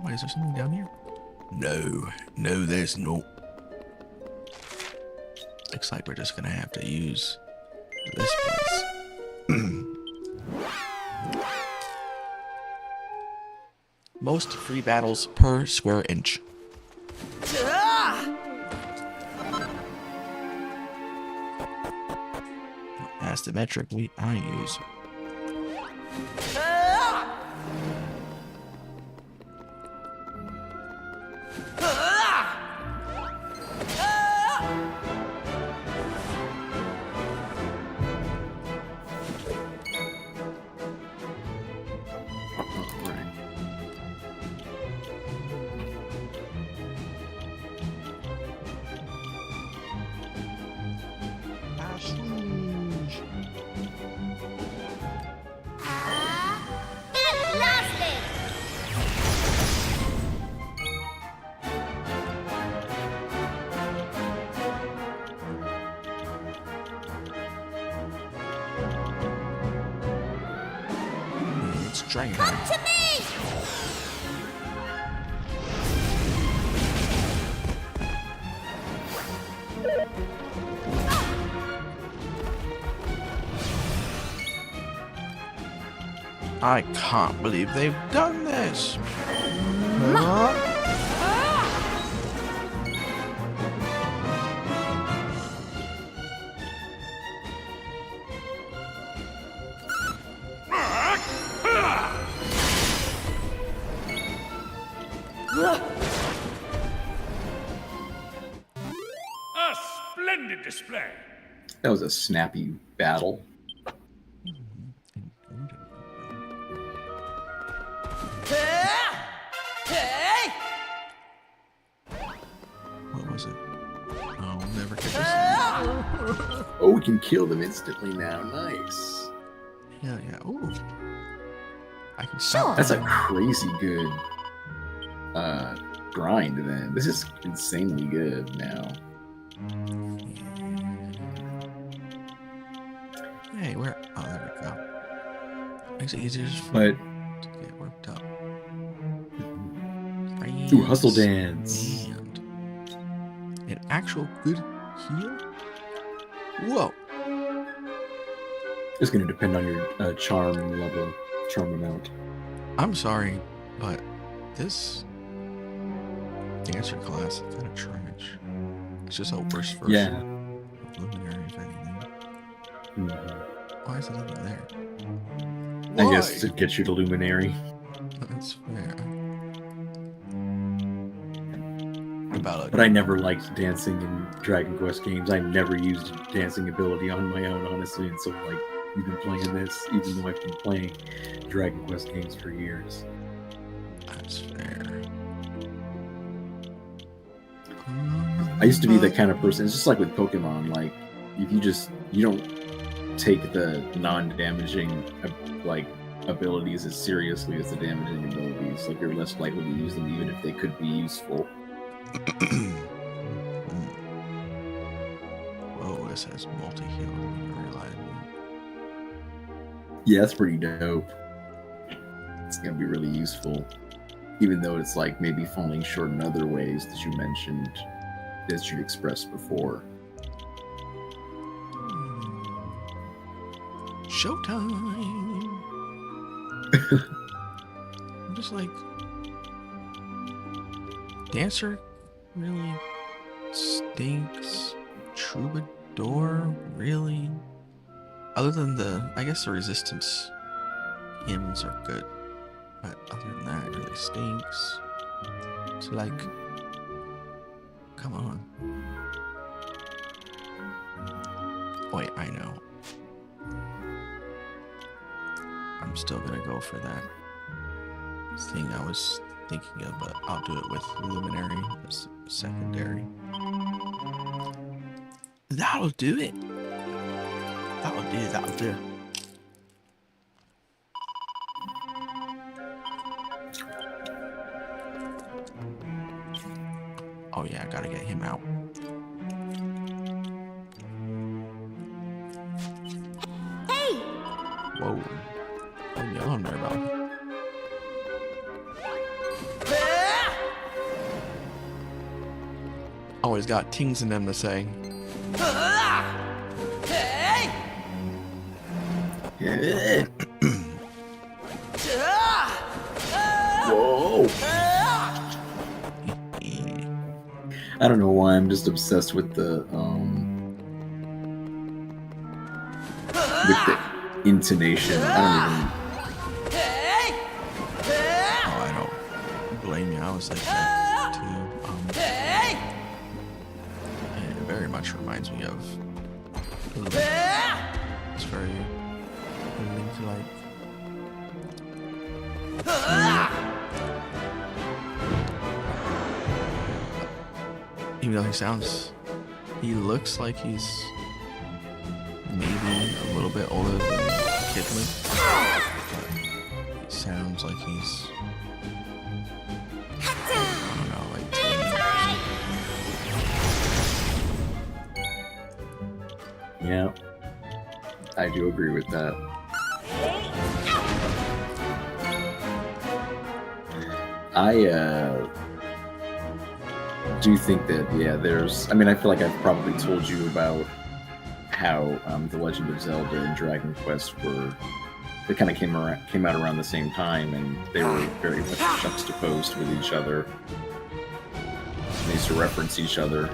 Wait, is there something down here? No, no, there's no. Looks like we're just gonna have to use this place. Most free battles per square inch. That's the metric I use. Come to me! I can't believe they've done this. A splendid display. That was a snappy battle. What was it? Oh, we'll never get this. Oh, we can kill them instantly now. Nice. Yeah, yeah. Ooh. I can stop. That's a crazy good grind, then. This is insanely good now. Hey, where? Oh, there we go. Makes it easier But to get worked up. Ooh, hustle dance. And an actual good heal? Whoa. It's going to depend on your charm level, charm amount. I'm sorry, but this dancer class is kind of trash. It's just a worse version Yeah. of Luminary, if anything. Mm-hmm. Why is it even there? I guess to get you to Luminary. That's fair. About But I never liked dancing in Dragon Quest games. I never used dancing ability on my own, honestly. And so, like, you've been playing this, even though I've been playing Dragon Quest games for years. That's fair. I used to be that kind of person. It's just like with Pokemon. Like, if you don't take the non-damaging, like, abilities as seriously as the damaging abilities. Like, you're less likely to use them, even if they could be useful. Whoa, this has multi-heal. I didn't realize Yeah, that's pretty dope. It's gonna be really useful. Even though it's like maybe falling short in other ways that you mentioned, as you expressed before. Showtime! I'm just like, Dancer really stinks. Troubadour really? Other than I guess the resistance hymns are good, but other than that, it really stinks. So like, come on. Wait, I know. I'm still gonna go for that thing I was thinking of, but I'll do it with Luminary as secondary. That'll do it. That'll do. Oh yeah, I gotta get him out. Hey! Whoa. What are you yelling there about? always got tings in them to say. Yeah. Whoa. I don't know why I'm just obsessed with the intonation. I don't blame you. I was like that too. It very much reminds me of. It's very link-like. Even though he looks like he's maybe a little bit older than Kidley, but he sounds like he's, I don't know, like 10 years. Yeah, I do agree with that. I do think that, yeah, there's, I mean, I feel like I've probably told you about how The Legend of Zelda and Dragon Quest they kind of came out around the same time, and they were very much juxtaposed with each other. They used to reference each other.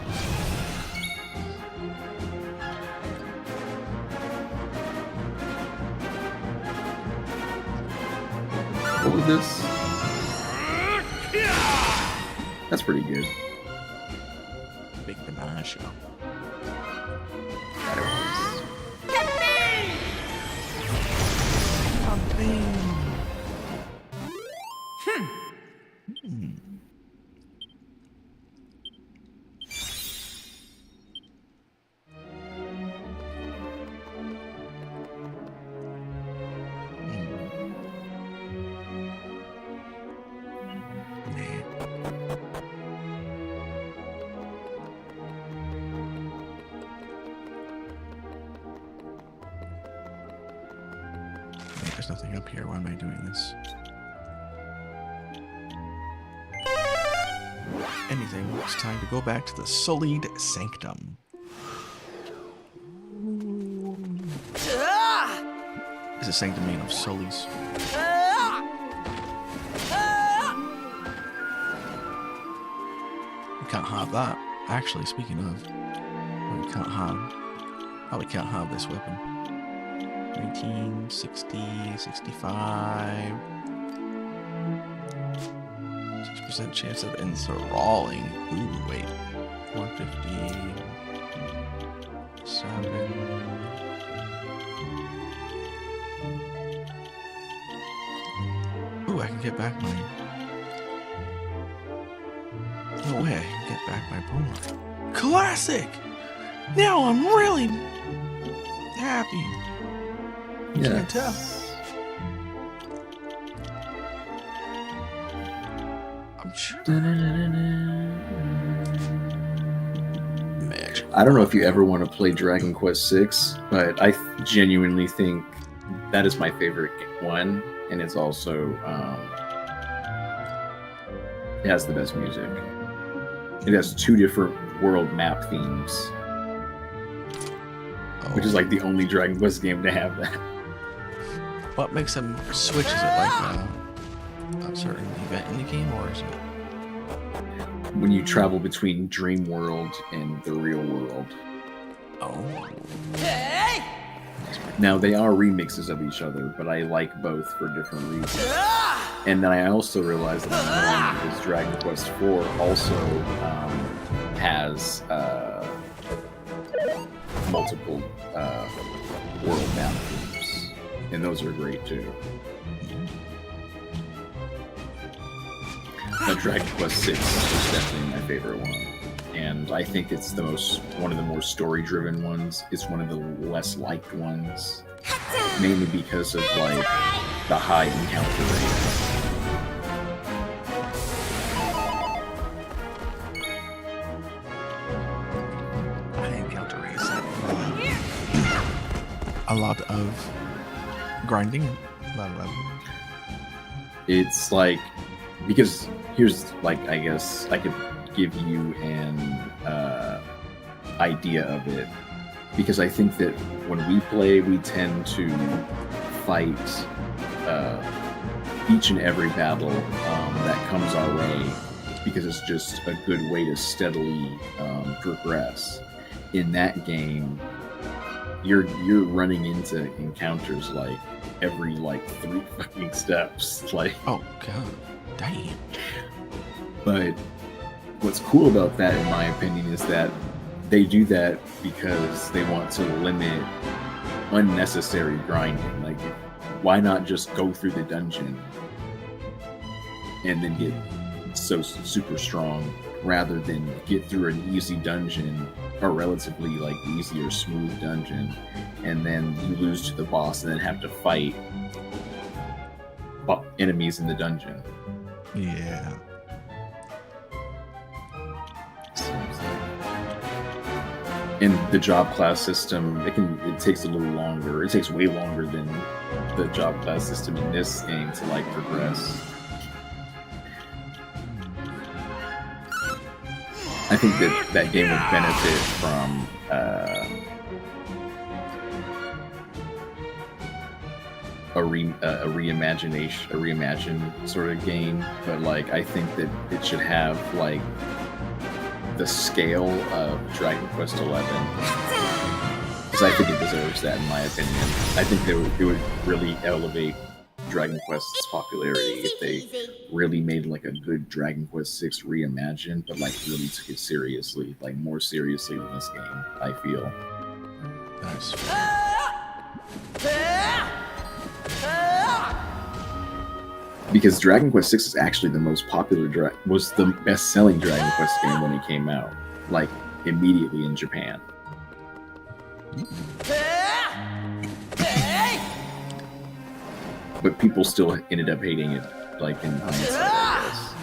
What was this? That's pretty good. Big Banana Show. That it was. There's nothing up here. Why am I doing this? Anything. It's time to go back to the Sullied Sanctum. Is a sanctum made of Sullies? We can't have that. Actually, speaking of, we can't have. Probably can't have this weapon. 1960, 65. 6% chance of enthralling. Ooh, wait. 450. 7. Ooh, I can get back my. No way, I can get back my Puma. Classic! Now I'm really happy. Yeah. Can't tell. I'm sure. Magic. I don't know if you ever want to play Dragon Quest VI, but I genuinely think that is my favorite one, and it's also it has the best music. It has 2 different world map themes, which is like the only Dragon Quest game to have that. What makes them switch? Is it like a certain event in the game, or is it when you travel between Dream World and the real world? Oh. Now, they are remixes of each other, but I like both for different reasons. And then I also realized that I'm wrong, because Dragon Quest IV also has multiple world map themes, and those are great too. But Dragon Quest VI is just definitely my favorite one, and I think it's one of the more story-driven ones. It's one of the less liked ones, mainly because of like the high encounter rate. A lot of grinding. It's like, because here's like, I guess I could give you an idea of it, because I think that when we play, we tend to fight each and every battle that comes our way, because it's just a good way to steadily progress. In that game, you're running into encounters like every 3 fucking steps. Like, Oh god, damn. but what's cool about that, in my opinion, is that they do that because they want to limit unnecessary grinding. Like, why not just go through the dungeon and then get so super strong, rather than get through an easy dungeon, or relatively easy or smooth dungeon, and then you lose to the boss and then have to fight enemies in the dungeon. Yeah. And the job class system, it takes a little longer. It takes way longer than the job class system in this game to progress. I think that game would benefit from a reimagined sort of game, but I think that it should have the scale of Dragon Quest XI, because I think it deserves that, in my opinion. I think it would really elevate Dragon Quest's popularity if they really made a good Dragon Quest VI reimagined, but really took it seriously, more seriously than this game, I feel. That's Because Dragon Quest VI is actually the most popular, was the best-selling Dragon Quest game when it came out, immediately in Japan. But people still ended up hating it, in hindsight, I guess.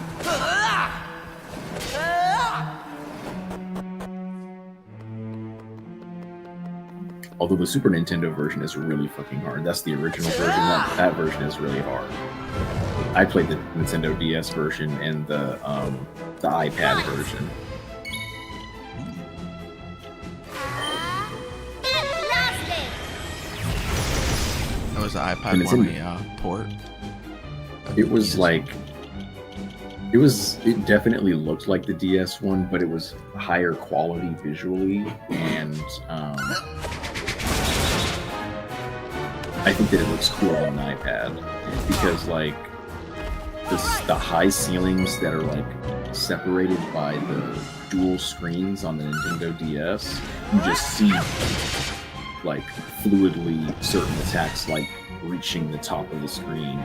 Although the Super Nintendo version is really fucking hard. That's the original version. That version is really hard. I played the Nintendo DS version and the iPad version. That was the iPad one, port. It was it definitely looked like the DS one, but it was higher quality visually, and I think that it looks cool on an iPad, because the high ceilings that are separated by the dual screens on the Nintendo DS, you just see fluidly certain attacks reaching the top of the screen.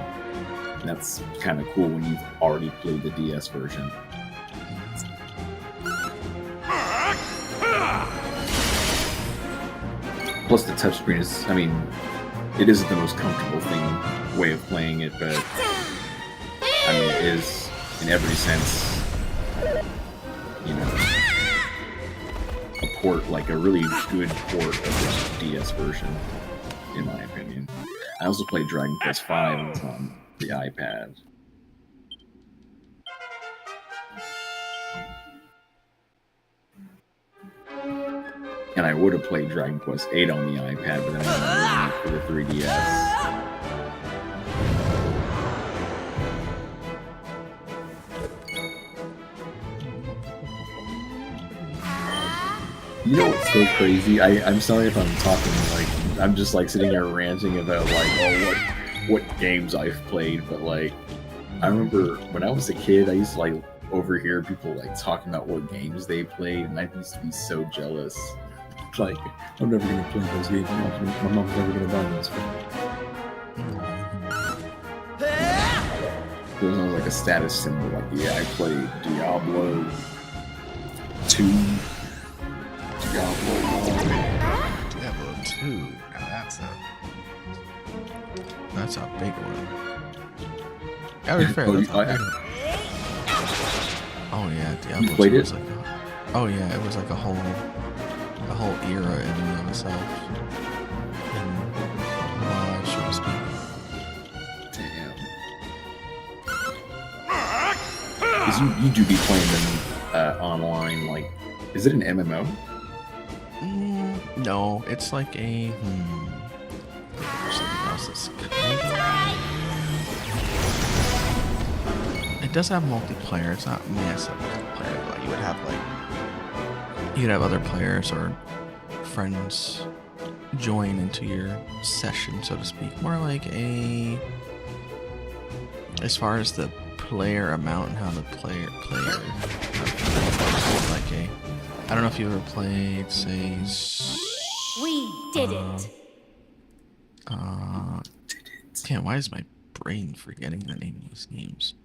And that's kind of cool when you've already played the DS version. Plus the touchscreen is, it isn't the most comfortable way of playing it, but it is in every sense, a port, a really good port of the DS version, in my opinion. I also played Dragon Quest V on the iPad. And I would have played Dragon Quest VIII on the iPad, but then I ended up for the 3DS. You know what's so crazy? I'm sorry if I'm talking I'm just sitting here ranting about what games I've played, but I remember when I was a kid, I used to overhear people talking about what games they played, and I used to be so jealous. I'm never gonna play those games. My mom's never gonna buy those for me. It was almost a status symbol, yeah, I played Diablo 2. Diablo 2. Now that's a big one. Yeah, fair. Oh yeah, Diablo 2 played was it? oh yeah, it was a whole era in and of itself. So to speak. Damn. Because you do be playing them online, like, is it an MMO? No, it's like a there's something else that's it does have multiplayer. It's not massive multiplayer, but you'd have other players or friends join into your session, so to speak. More like as far as the player amount and how the player like I don't know if you ever played, say, We did it. Damn, why is my brain forgetting the name of these games?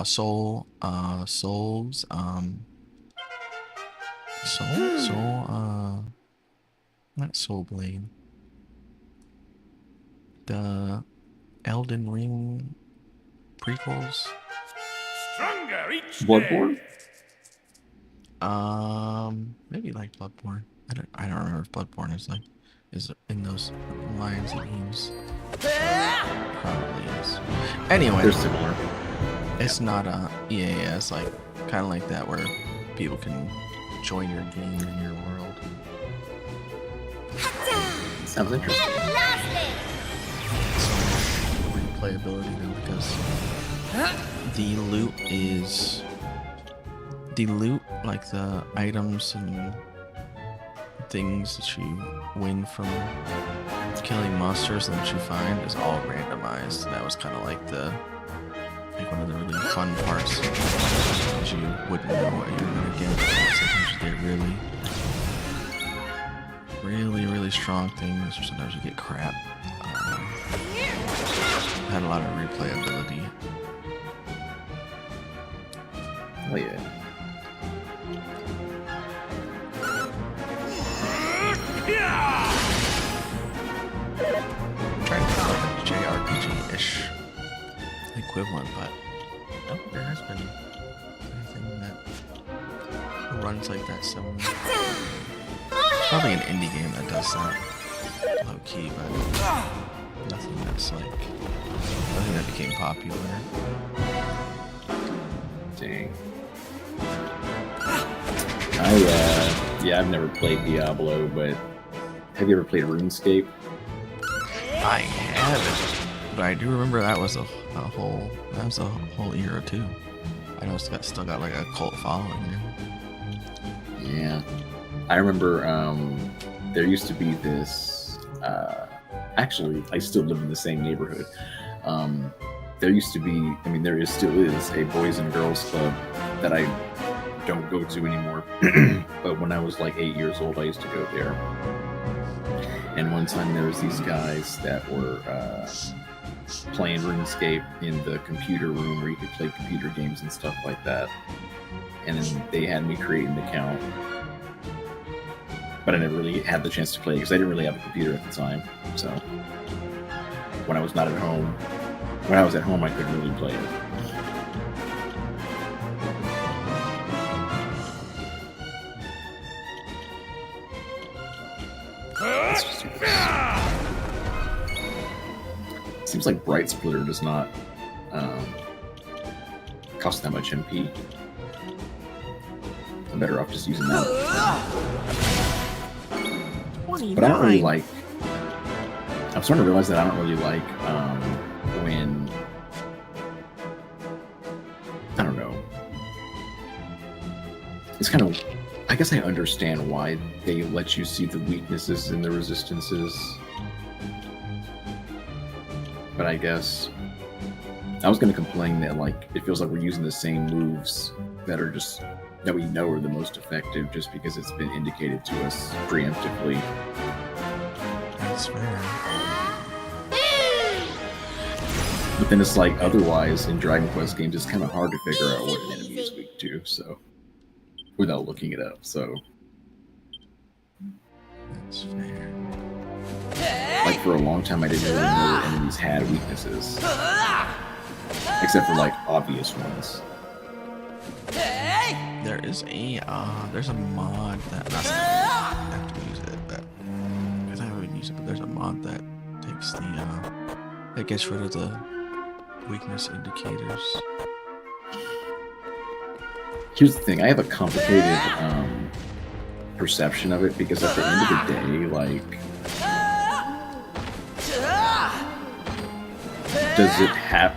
Soul, not Soul Blade. The Elden Ring prequels. Stronger each Bloodborne? day. Maybe like Bloodborne. I don't remember if Bloodborne is in those lines of games. Probably is. Anyway, They're similar. it's not yeah, it's like kind of like that where people can join your game in your world. Sounds interesting. So replayability though, because the loot, like the items and things that you win from killing monsters that you find is all randomized. And that was kind of like one of the really fun parts, because you wouldn't know what you were gonna get. Sometimes you get really strong things, or sometimes you get crap. Had a lot of replayability. Oh yeah. I'm trying to think of a JRPG-ish equivalent, but I don't think there has been anything that runs like that somewhere. Probably an indie game that does that low key, but nothing that became popular. Dang. I've never played Diablo, but have you ever played RuneScape? I haven't, but I do remember that was a whole era too. I know it's still got like a cult following there. Yeah. I remember there used to be this actually I still live in the same neighborhood. There used to be, still is a boys and girls club that I don't go to anymore. But when I was like 8 years old, I used to go there. And one time there was these guys that were playing RuneScape in the computer room where you could play computer games and stuff like that. And then they had me create an account. But I never really had the chance to play because I didn't really have a computer at the time. So when I was at home, I couldn't really play it. Seems like Bright Splitter does not cost that much MP. I'm better off just using that. But I don't really like. I'm starting to realize that I don't really like when. I don't know. It's kind of. I guess I understand why they let you see the weaknesses and the resistances. But I guess I was going to complain that like it feels like we're using the same moves that we know are the most effective just because it's been indicated to us preemptively. That's fair. But then it's like otherwise in Dragon Quest games it's kind of hard to figure out what an enemy is weak to, so without looking it up. So That's fair. like for a long time I didn't really know what enemies had weaknesses. Except for like obvious ones. There's a mod that I have to use it, because I haven't used it, but there's a mod that takes that gets rid of the weakness indicators. Here's the thing: I have a complicated perception of it because at the end of the day, like, does it have?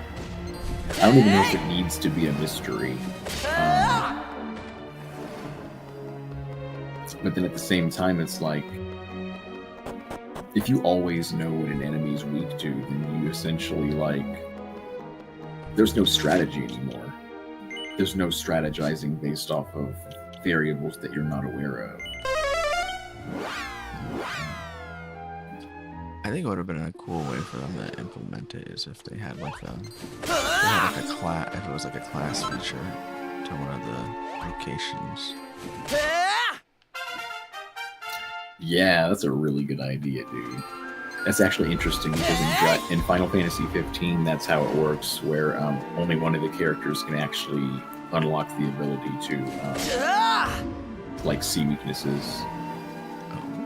I don't even know if it needs to be a mystery. But then at the same time, it's like, if you always know what an enemy's weak to, then you essentially, like, there's no strategy anymore. There's no strategizing based off of variables that you're not aware of. I think it would have been a cool way for them to implement it is if they had like a class, if it was like a class feature to one of the locations. Yeah, that's a really good idea, dude. That's actually interesting because in Final Fantasy 15, that's how it works, where only one of the characters can actually unlock the ability to like see weaknesses.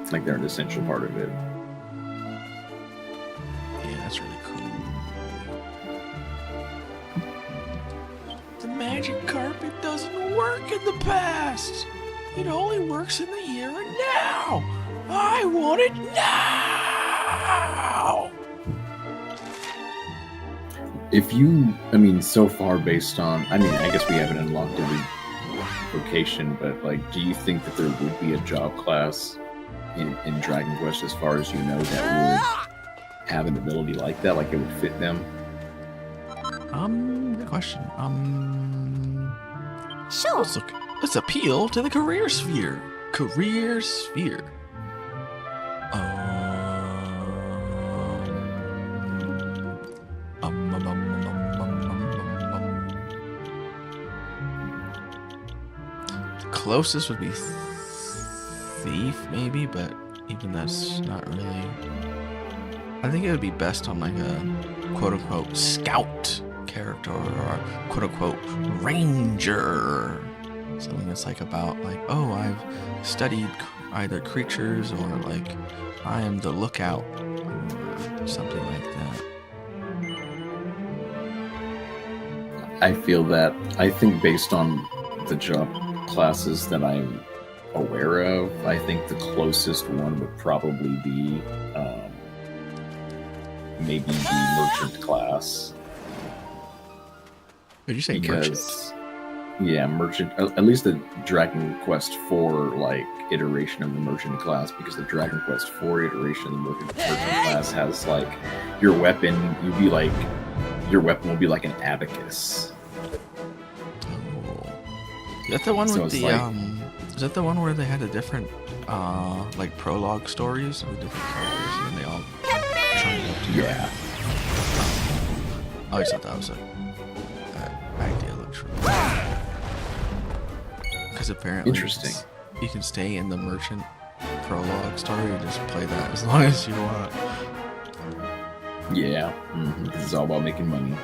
It's like they're an essential part of it. Yeah, that's really cool. The magic carpet doesn't work in the past. It only works in the here and now. I want it now. If you, I mean, so far based on, I mean, I guess we haven't unlocked every vocation, but like, do you think that there would be a job class in Dragon Quest, as far as you know, that would have an ability like that, like it would fit them? Good question. Sure. Let's appeal to the career sphere. Career sphere. Closest would be thief, maybe, but even that's not really. I think it would be best on like a quote-unquote scout character or quote-unquote ranger. Something that's like about like, oh, I've studied either creatures or like I am the lookout or something like that. I feel that, I think based on the job classes that I'm aware of, I think the closest one would probably be maybe the merchant class. Did you say Because, yeah, merchant, at least the Dragon Quest 4 like iteration of the merchant class, because the Dragon Quest 4 iteration of the merchant class has like your weapon, your weapon will be like an abacus. Is that the one So with it's the like- is that the one where they had the different like prologue stories with different characters and then they all joined up together? Yeah. I always thought that was that idea looks really cool. Because apparently Interesting. you can stay in the merchant prologue story and just play that as long as you want. Yeah. It's all about making money.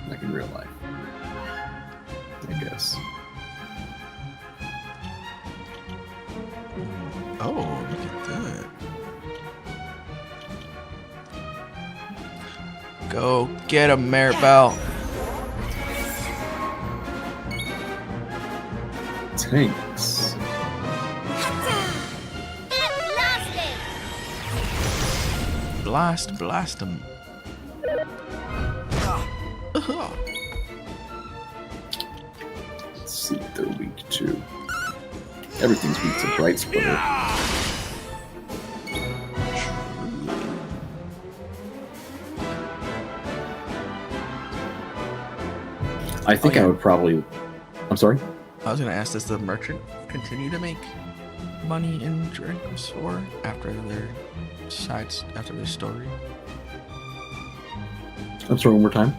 Like in real life, I guess. Oh, look at that. Go get him, Maribel. Thanks. Blast him. Let's see what they're weak to. Everything's weak to Bright Splitter. I think yeah. I would probably. I'm sorry? I was gonna ask, does the merchant continue to make money in Dragon Quest 4 after their story? I'm sorry, one more time.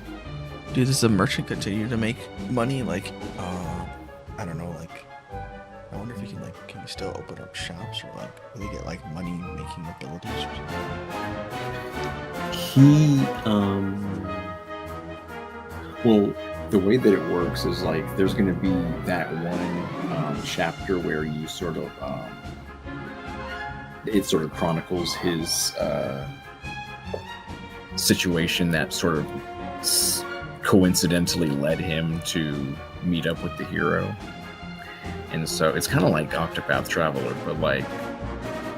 Dude, does the merchant continue to make money? Like, I don't know, like, I wonder if you can you still open up shops or like, will they get like money making abilities or something? Well, the way that it works is like there's going to be that one chapter where you sort of it sort of chronicles his situation that sort of coincidentally led him to meet up with the hero. And so it's kind of like Octopath Traveler, but like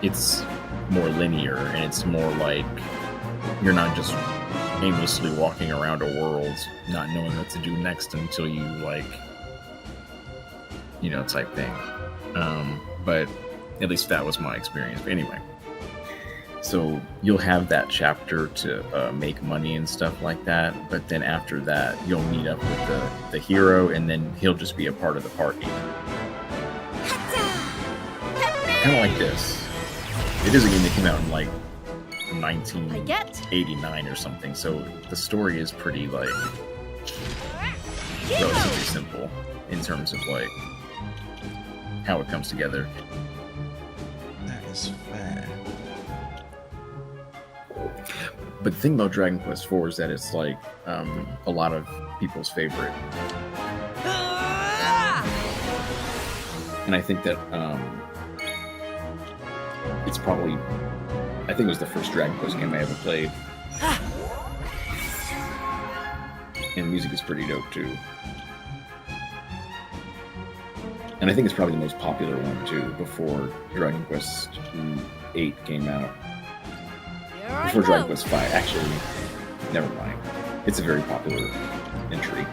it's more linear, and it's more like you're not just aimlessly walking around a world not knowing what to do next until you like, you know, type thing. But at least that was my experience. But anyway, so you'll have that chapter to make money and stuff like that, but then after that you'll meet up with the hero, and then he'll just be a part of the party. Kind of like this. It is a game that came out in like 1989 or something, so the story is pretty like relatively simple in terms of like how it comes together. That is fair. But the thing about Dragon Quest IV is that it's like a lot of people's favorite, and I think that it's probably, I think it was the first Dragon Quest game I ever played. And the music is pretty dope too. And I think it's probably the most popular one too, before Dragon Quest VIII came out. Before Dragon Quest V, actually, never mind. It's a very popular entry.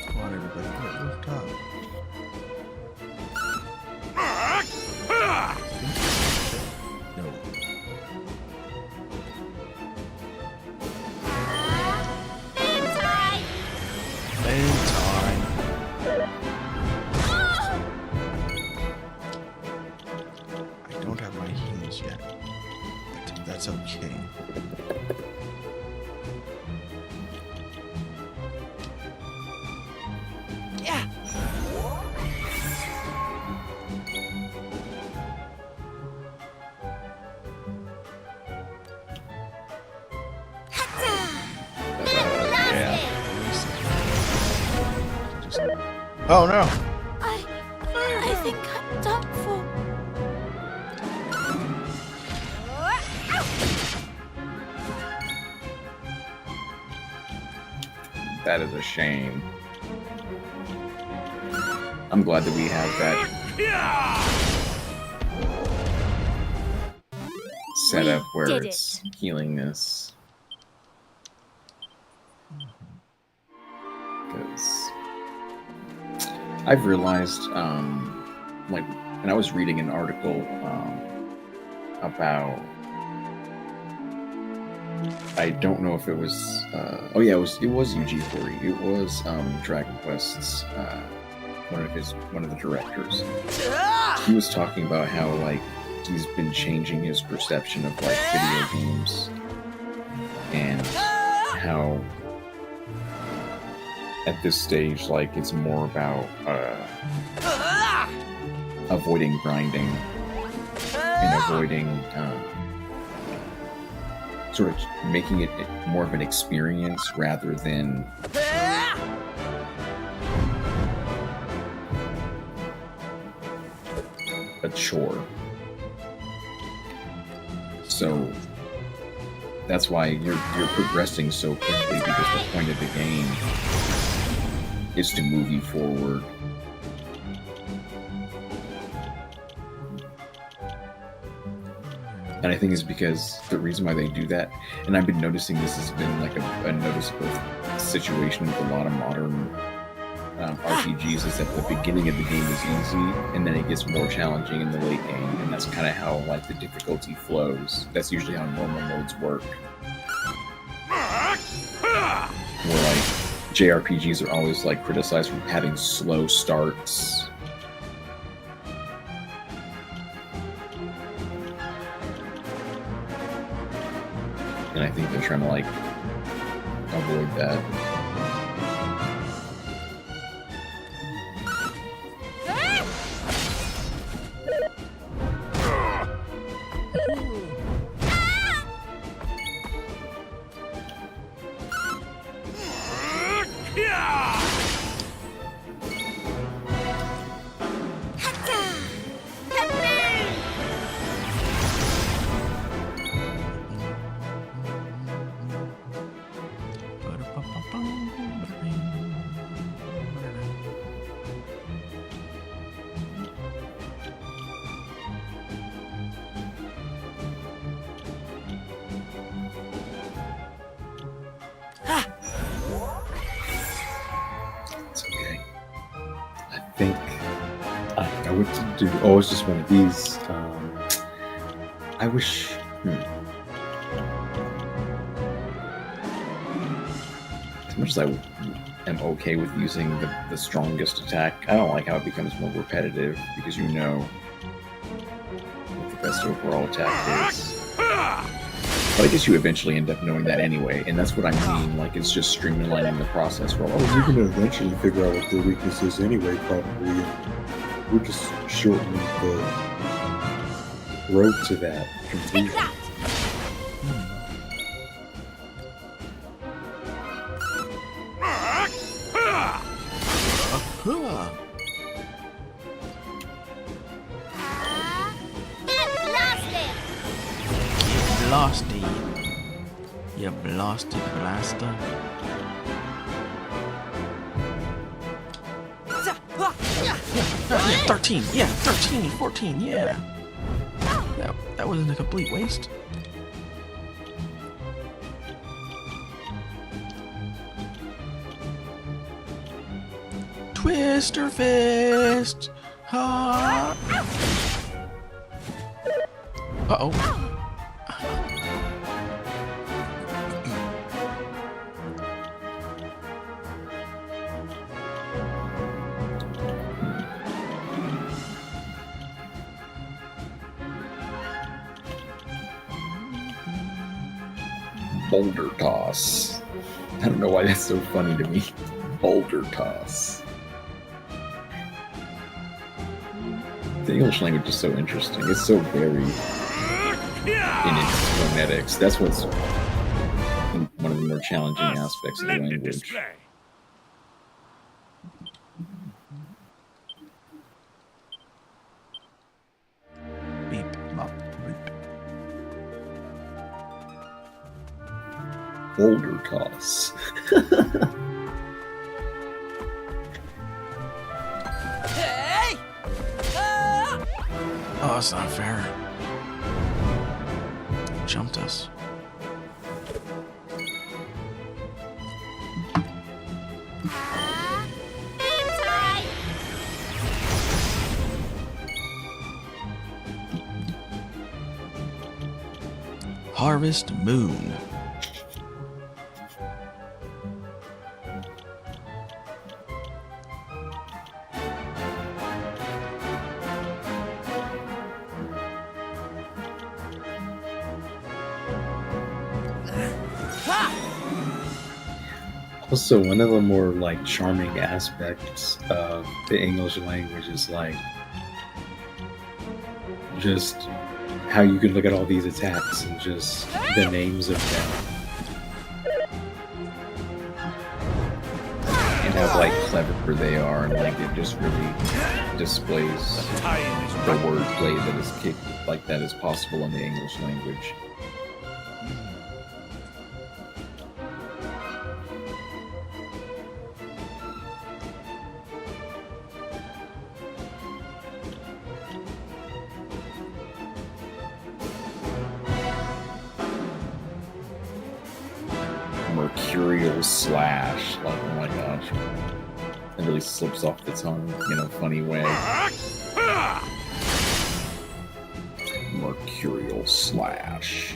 Come on, everybody, get it rooftop. No. Same time. I don't have my heals yet, but that's okay. Oh no! I think I'm done for. That is a shame. I'm glad that we have that setup where did it's healing this. Because I've realized, like, and I was reading an article about, I don't know if it was, oh yeah, it was Yuji Horii. It was Dragon Quest's one of the directors. He was talking about how like he's been changing his perception of like video games, and how at this stage, like, it's more about avoiding grinding and avoiding sort of making it more of an experience rather than a chore. So that's why you're progressing so quickly, because the point of the game is to move you forward. And I think it's because the reason why they do that, and I've been noticing this has been like a noticeable situation with a lot of modern RPGs, is that the beginning of the game is easy, and then it gets more challenging in the late game, and that's kind of how like the difficulty flows. That's usually how normal modes work. Where like JRPGs are always like criticized for having slow starts. And I think they're trying to like avoid that. what to do? Oh, it's just one of these. I wish. As much as I am okay with using the strongest attack, I don't like how it becomes more repetitive because you know what the best overall attack is. But I guess you eventually end up knowing that anyway, and that's what I mean. Like, it's just streamlining the process. Well, You're going to eventually figure out what their weakness is anyway, probably. And we're just shortening the road to that completely. Blasty. You blasted blaster. Yeah, 13. Yeah, 13, 14. Yeah. That wasn't a complete waste. Twister fist. Ha. Uh-oh. Boulder toss. I don't know why that's so funny to me. Boulder toss. The English language is so interesting. It's so varied in its phonetics. That's what's one of the more challenging aspects of the Splendid language. display. Beep, bop, beep. Boulder toss. Oh, that's not fair. Jumped us. Harvest Moon. Also, one of the more like charming aspects of the English language is like just how you can look at all these attacks and just the names of them and how like clever they are, and like it just really displays Time is the running. wordplay that is like that is possible in the English language. Mercurial slash, like, oh my gosh, it really slips off the tongue in a funny way. Mercurial slash.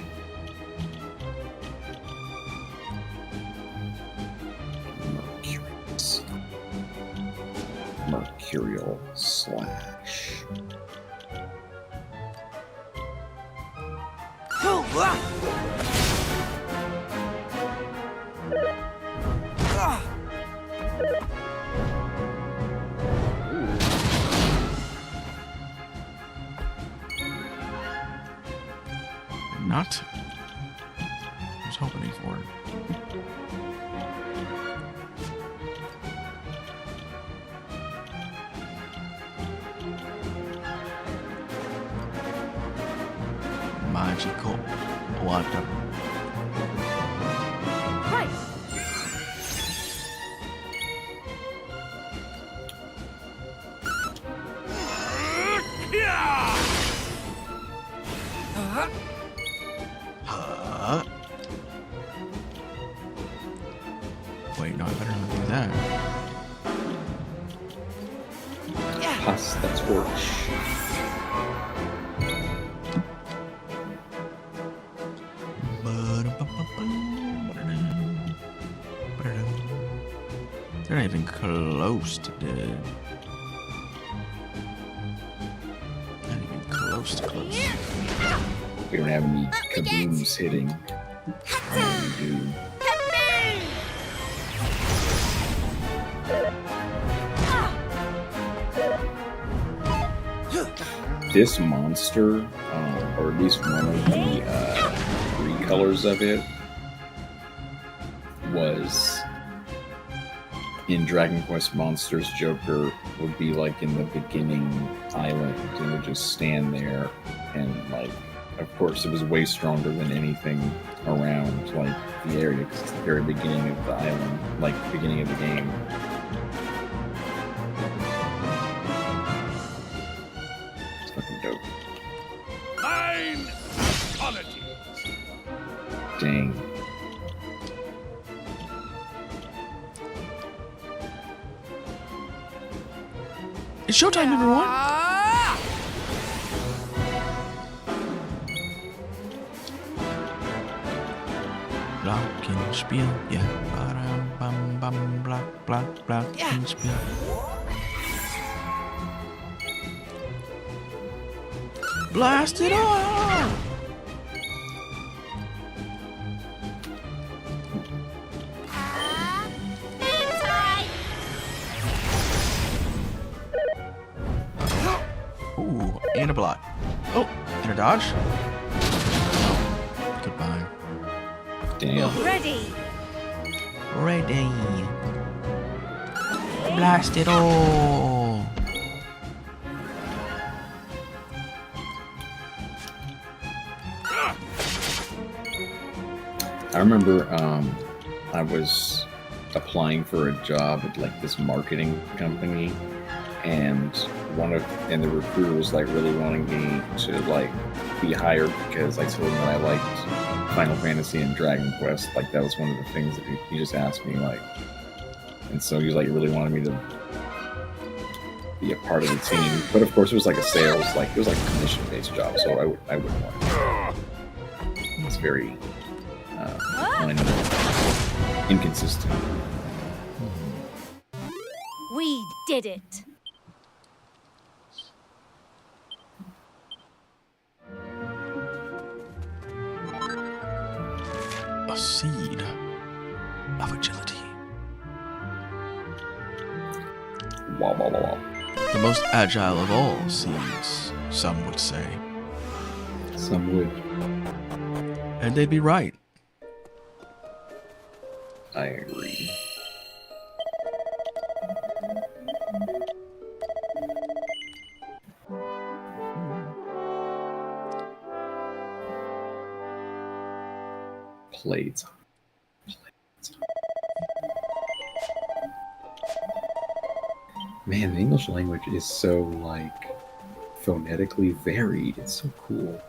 Mercurial slash. Not. I was hoping for it. Magical water. Right. Huh? Wait, no, I better not do that. Pasta torch. They're not even close to dead. Not even close to close. We don't have any kabooms hitting. We do. This monster, or at least one of the recolors of it, was in Dragon Quest Monsters. Joker would be like in the beginning island and would just stand there, and like, of course, it was way stronger than anything around like the area because it's the very beginning of the island, like beginning of the game. Dope. Fine quality. Dang. It's showtime, everyone! Glockenspiel, yeah. Bam, bam, bam, block, block, Glockenspiel. Blast it on! Ooh, and a block. Oh, and a dodge. Goodbye. Damn. Ready. Ready. Blast it all. I remember I was applying for a job at like this marketing company, and the recruiter was like really wanting me to like be hired because I told him that I liked Final Fantasy and Dragon Quest. Like that was one of the things that he just asked me, like, and so he was like really wanted me to be a part of the team. But of course it was like a sales, like it was like a commission based job, so I wouldn't want it. It's very inconsistent. We did it. A seed of agility. Wow, wow, wow, wow. The most agile of all seeds, some would say. Some would. And they'd be right. I agree. Plates. Man, the English language is so like phonetically varied. It's so cool.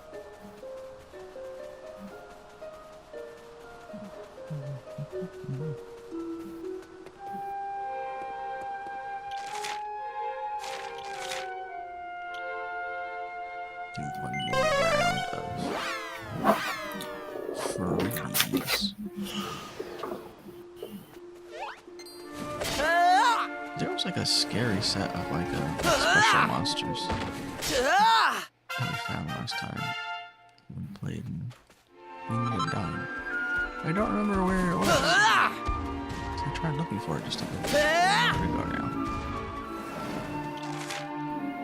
Do one more round of freeze. There was like a scary set of like special monsters that we found last time when we played and we ended up dying. I don't remember where it was. So I tried looking for it just a bit. Where'd it go now?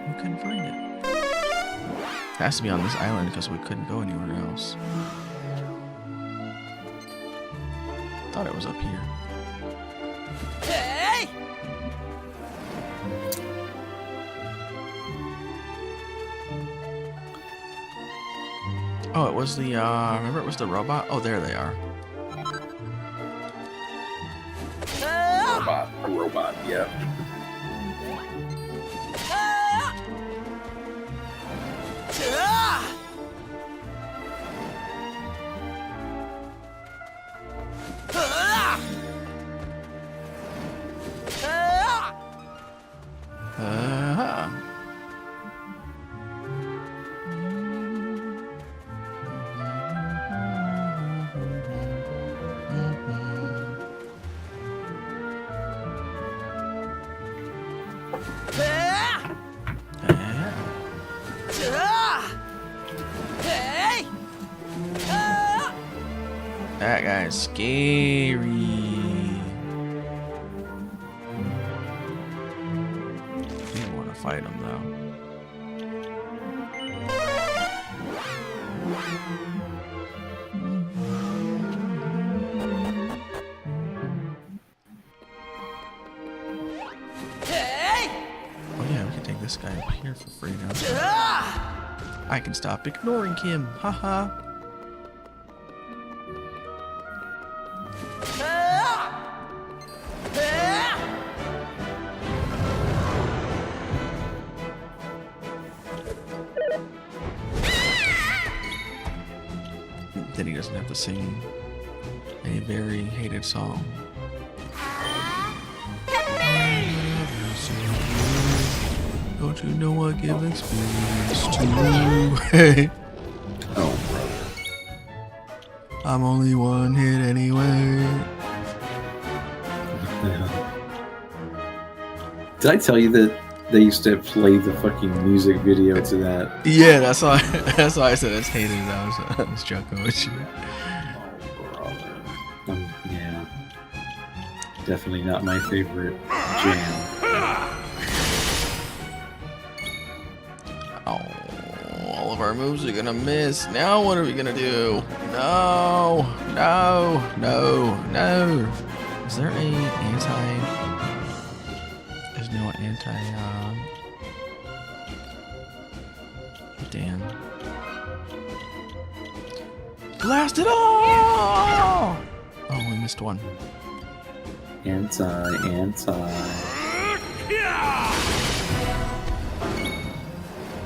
We couldn't find it. It has to be on this island because we couldn't go anywhere else. Thought it was up here. Oh, it was the, remember it was the robot? Oh, there they are. Robot, yeah. That guy's scary. Didn't want to fight him though. Oh yeah, we can take this guy up here for free now. I can stop ignoring him. Haha. Then he doesn't have to sing a very hated song. Don't you know I give experience to you? Oh, brother. I'm only one hit anyway. Did I tell you that they used to play the fucking music video to that? Yeah, that's why I said it's hated. I was joking with you. Oh, brother. Yeah. Definitely not my favorite jam. Oh, all of our moves are gonna miss. Now what are we gonna do? No, no, no, no. Is there a anti? There's no anti. Damn. Blast it all! Oh, we missed one. Anti.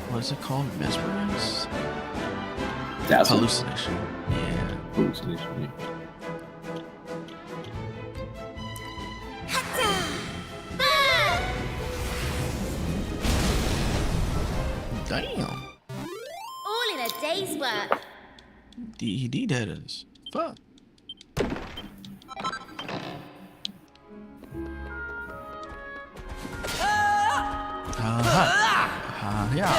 What is it called? Mesmerize? Dazzle. Hallucination. Yeah. Hallucination. Damn. All in a day's work. He did us. Fuck. Yeah.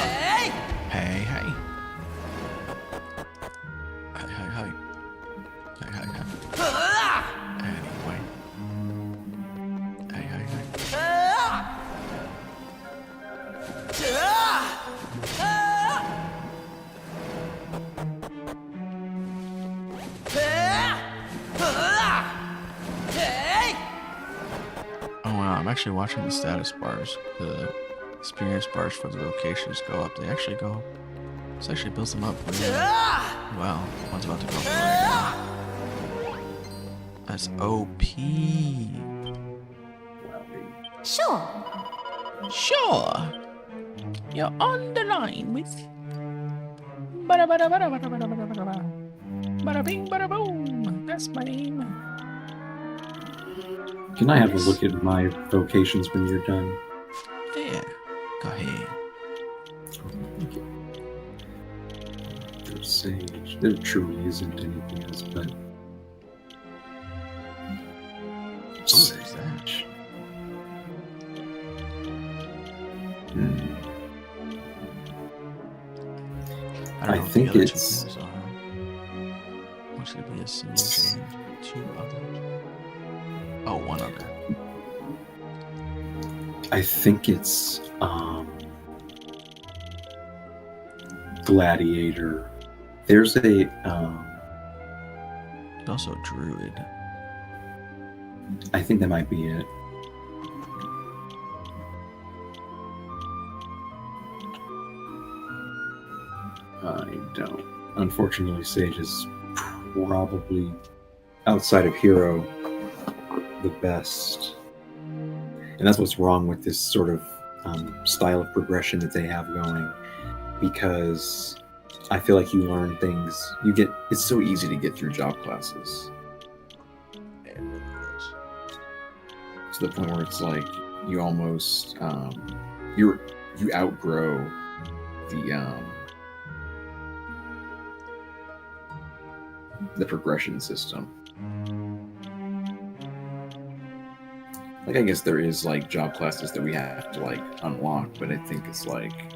Hey, hey. Hey. Anyway. Hey. Oh wow, I'm actually watching the status bars. The experience bars for the locations go up. They actually go. This actually builds them up really well. One's about to go up right now. That's OP. Sure. Sure. You're on the line with. Bada bada bada bada bada bada bada bada. Bada bing bada boom. That's my name. Can I have a look at my vocations when you're done? Yeah. Go ahead. There's Sage. There truly isn't anything else but Sage. I think it's. What should it be? A Sage and two others. Oh, one other. I think it's Gladiator. There's a Also Druid. I think that might be it. I don't. Unfortunately, Sage is probably outside of Hero the best. And that's what's wrong with this sort of style of progression that they have going, because I feel like you learn things. It's so easy to get through job classes to the point where it's like you almost you outgrow the progression system. Like, I guess there is like job classes that we have to like unlock, but I think it's like,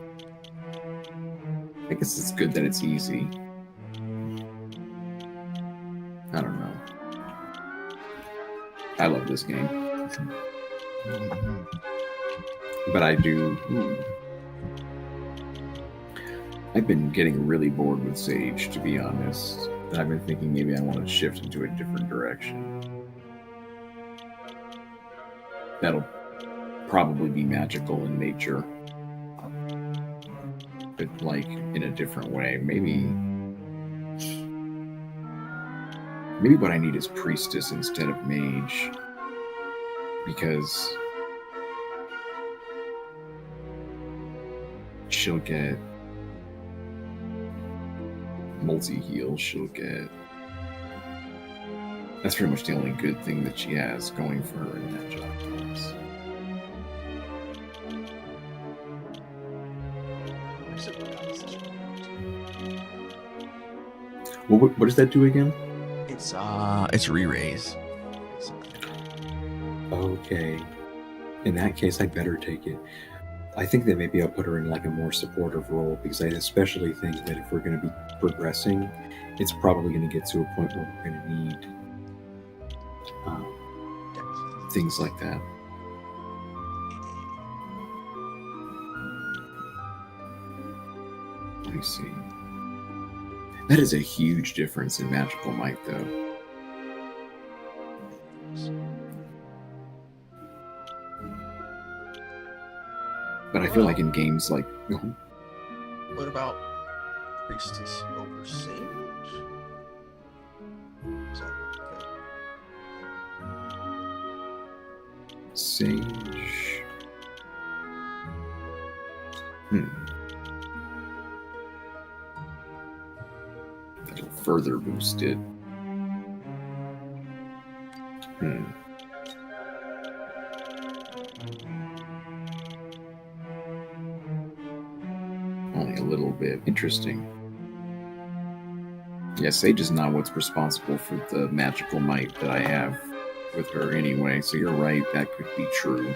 I guess it's good that it's easy. I don't know. I love this game, but I do. I've been getting really bored with Sage, to be honest. And I've been thinking maybe I want to shift into a different direction. That'll probably be magical in nature, but like in a different way. Maybe what I need is priestess instead of mage, because she'll get multi-heal, she'll get... That's pretty much the only good thing that she has going for her in that job class. What does that do again? It's re-raise. Okay. In that case, I better take it. I think that maybe I'll put her in like a more supportive role, because I especially think that if we're going to be progressing, it's probably going to get to a point where we're going to need Things like that. Let me see. That is a huge difference in magical might, though. But I feel like in games like... What about priestess over sage? Is that okay? Sage... That'll further boost it. Only a little bit. Interesting. Yeah, Sage is not what's responsible for the magical might that I have with her anyway, so you're right, that could be true.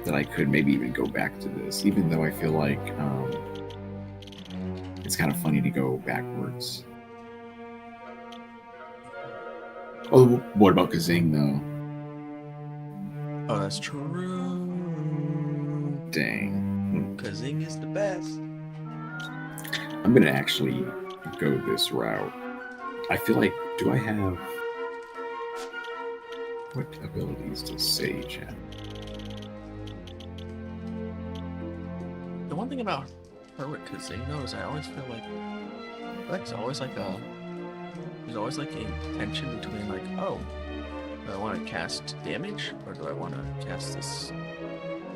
That I could maybe even go back to this, even though I feel like it's kind of funny to go backwards. Oh, what about Kazing, though? Oh, that's true. Dang. Kazing is the best. I'm gonna actually go this route. I feel like, do I have... What abilities does Sage have? The one thing about her with Kazing, though, is I always feel like it's always like there's always like a tension between like, oh, do I want to cast damage or do I want to cast this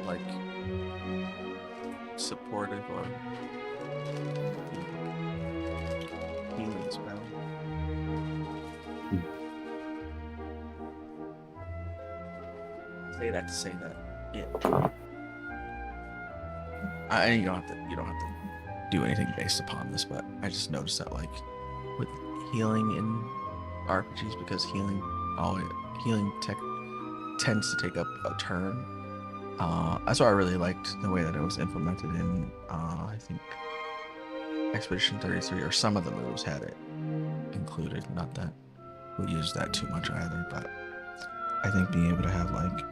like supportive or healing spell? Say that to say that. Yeah. You don't have to do anything based upon this, but I just noticed that like with healing in RPGs, because healing tech tends to take up a turn. That's why I really liked the way that it was implemented in I think Expedition 33, or some of the moves had it included. Not that we used that too much either, but I think being able to have like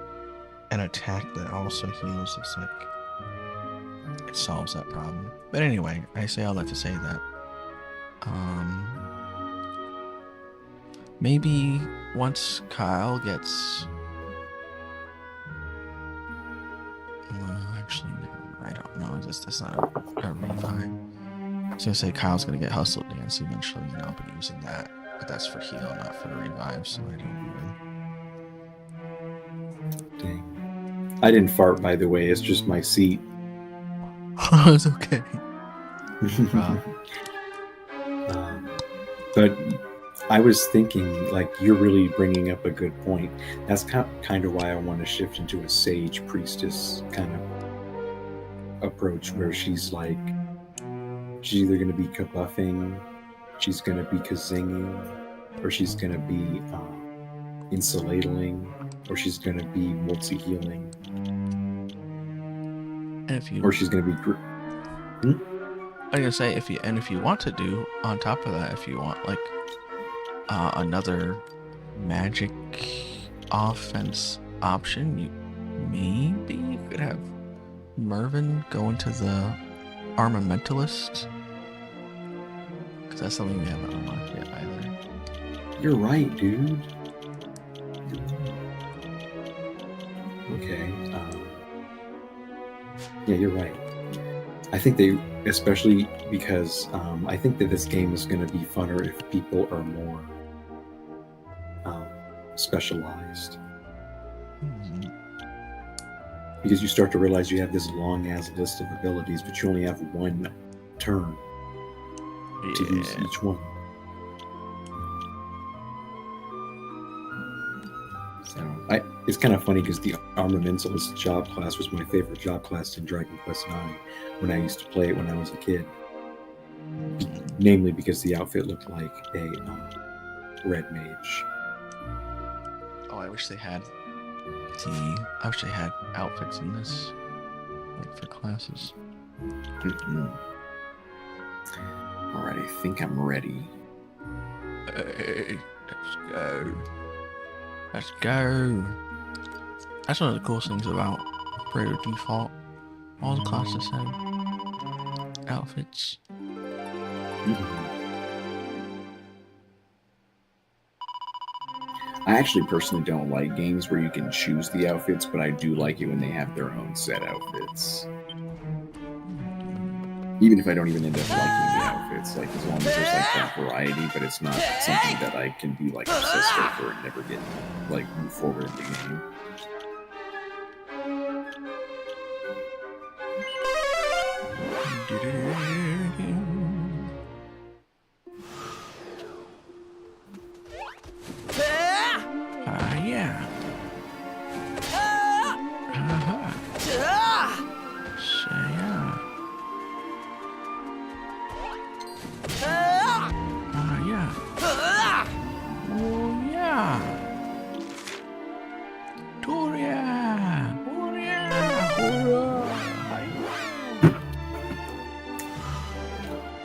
an attack that also heals, it's like it solves that problem. But anyway, I say all that to say that maybe once Kyle gets actually no, I don't know, that's not a revive. I was gonna say Kyle's gonna get Hustle Dance eventually, and I'll be using that, but that's for heal, not for revive, so I don't even... Dang. I didn't fart, by the way. It's just my seat. Oh, it's okay. But I was thinking, like, you're really bringing up a good point. That's kind of why I want to shift into a sage priestess kind of approach, where she's like, she's either going to be kabuffing, she's going to be kazinging, or she's going to be insulatling, or she's going to be multi-healing. If you... Or she's going to be... I was gonna say if you want to do on top of that, if you want like another magic offense option, you could have Mervin go into the armamentalist, because that's something we haven't unlocked yet either. You're right, dude. Okay. Yeah, you're right. I think they, especially because I think that this game is going to be funner if people are more specialized. Because you start to realize you have this long-ass list of abilities, but you only have one turn to use each one. So it's kind of funny because the armamentalist job class was my favorite job class in Dragon Quest IX when I used to play it when I was a kid. Namely because the outfit looked like a red mage. Oh, I wish they had outfits in this, like for classes. Alright, I think I'm ready. Hey, let's go. Let's go. That's one of the coolest things about Creator Default. All the classes have outfits. I actually personally don't like games where you can choose the outfits, but I do like it when they have their own set outfits. Even if I don't even end up liking the outfits, like as long as there's like that variety, but it's not something that I can be like obsessed over and never get like move forward in the game. Yeah.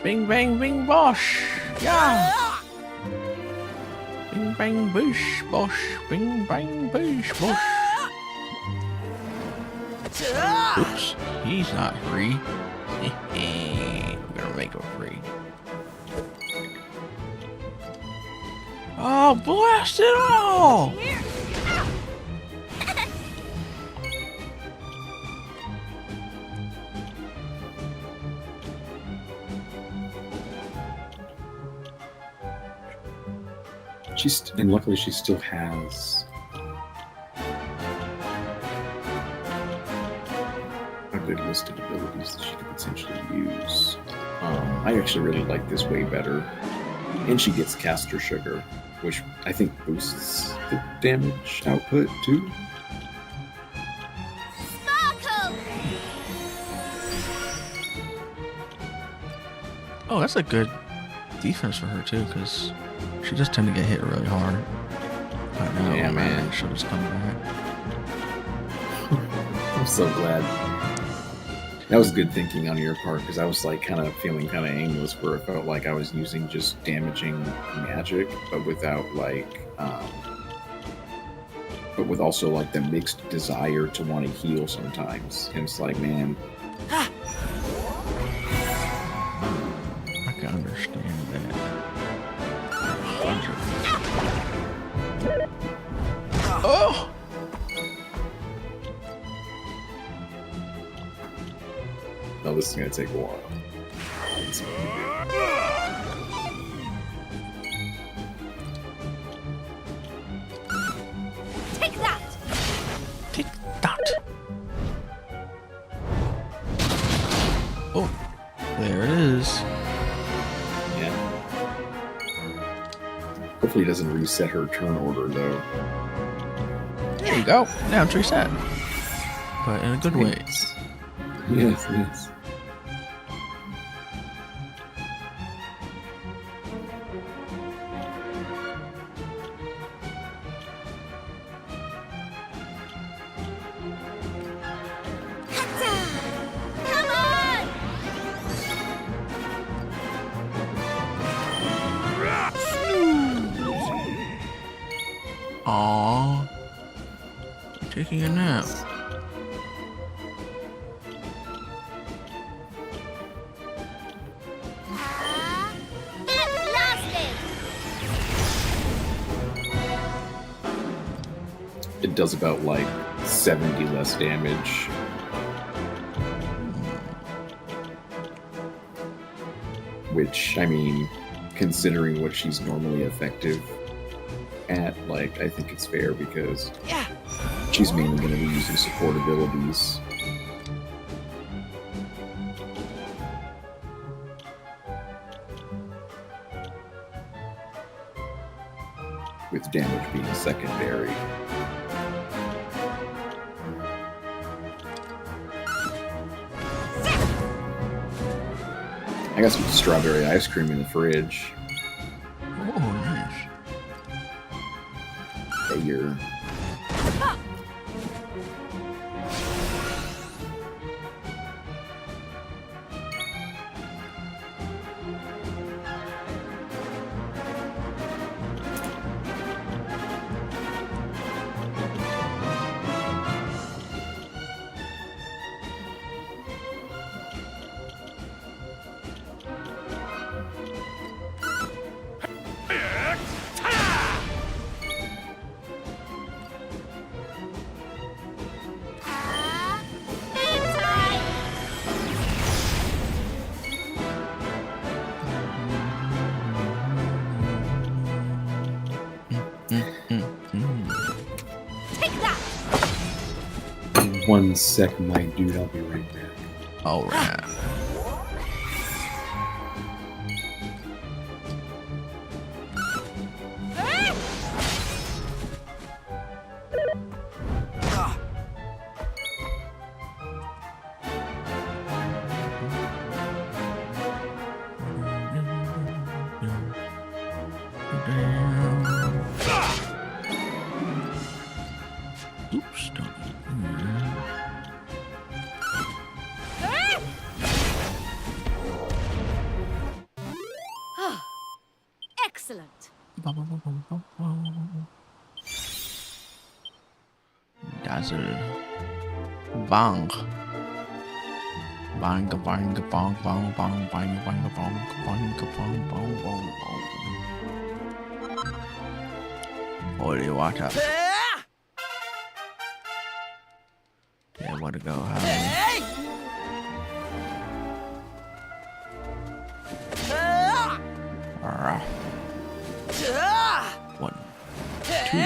Bing bang bing bosh, yeah. Bing bang bish bosh, bing bang bish bosh. Oops, he's not free. We're gonna make him free. Oh, blast it all! And luckily she still has a good list of abilities that she could potentially use. I actually really like this way better. And she gets caster sugar, which I think boosts the damage output too. Oh, that's a good defense for her too, because she does tend to get hit really hard. But now, Yeah, man. She'll just come back. I'm so glad. That was good thinking on your part, because I was like kind of feeling kind of aimless where it felt like I was using just damaging magic, but without like, but with also like the mixed desire to want to heal sometimes. And it's like, man. I can understand that. Oh! No, this is gonna take a while. Take that! Take that! Oh, there it is. Yeah. Hopefully it doesn't reset her turn order though. There you go. Now it's reset. But in a good way. Yes, yes. Come on! taking a nap. It does about like 70 less damage. Which, I mean, considering what she's normally effective at, like, I think it's fair because she's mainly going to be using support abilities. With damage being secondary. I got some strawberry ice cream in the fridge. Oh, nice. Hey, you're... In 1 sec, my dude. I'll be right back. All right. Oops, don't. Excellent. Dazzle. Bang. Bang, bang, bang, bang, bang, bang, bang, bang, bang, bang, bang, bang. Holy water. Yeah, what to go, Harry? Alright. 1, 2.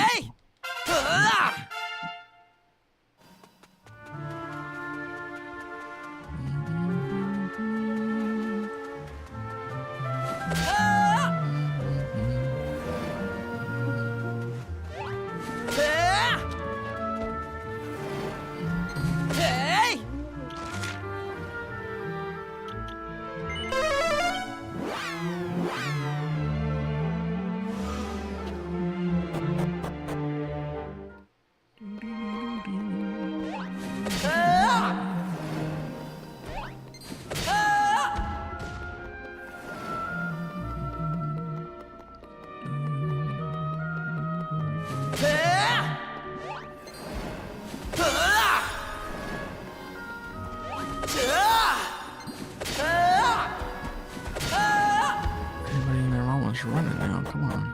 Everybody in there almost running now. Come on.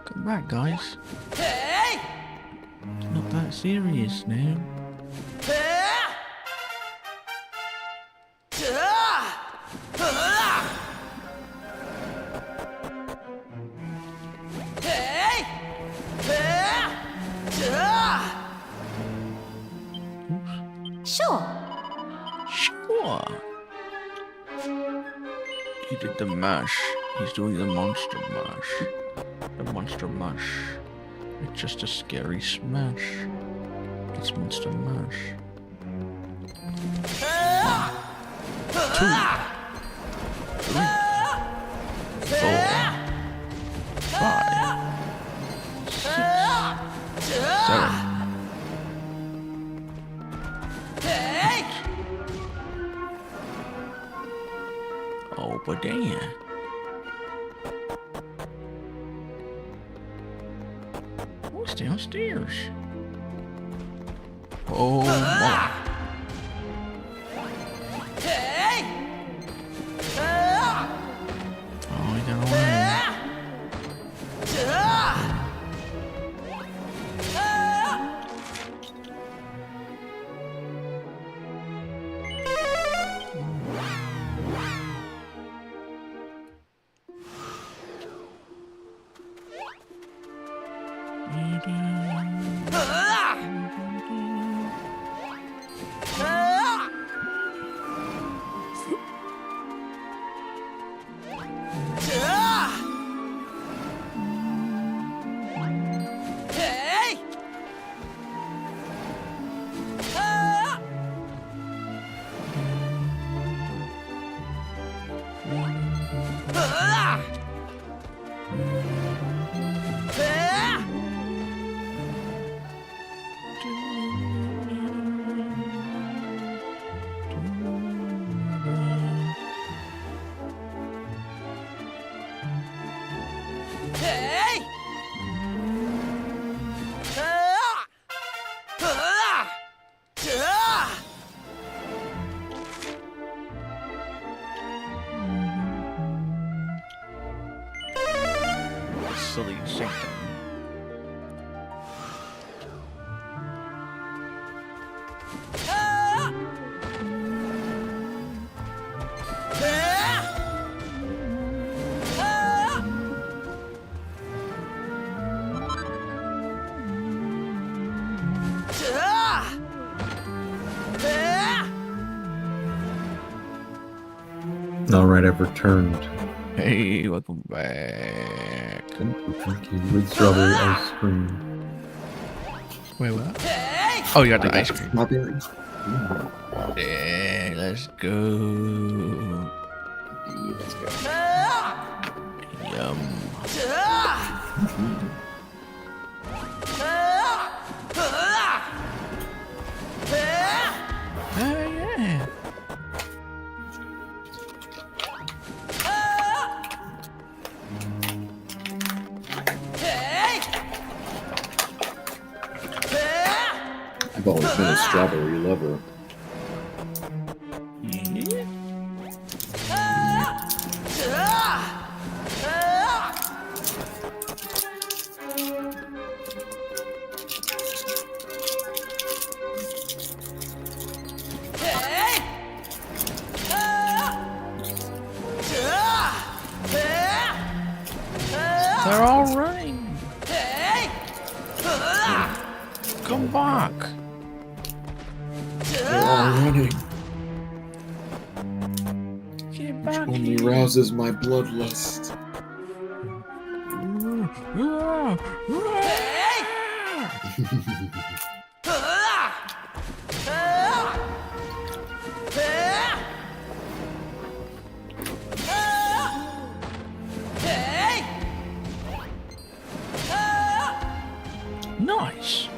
Come back, guys. It's not that serious now. Sure. Sure. He did the mash. He's doing the monster mash. The monster mash. It's just a scary smash. It's monster mash. 1, 2, 3, 4, 5, 6, 7. Oh, but damn. What's downstairs? Oh my. Oh, he got away. Silly symptom. All right, I've returned. Hey, welcome back. Thank you. With strawberry ice cream. Wait, what? Oh, you got the ice cream. Strawberry. Yeah, let's go. Let's go. Yum. Oh, yeah. I've always been a strawberry lover. They're all running. Come back. They're all running. Get back Only here. rouses my bloodlust. Nice.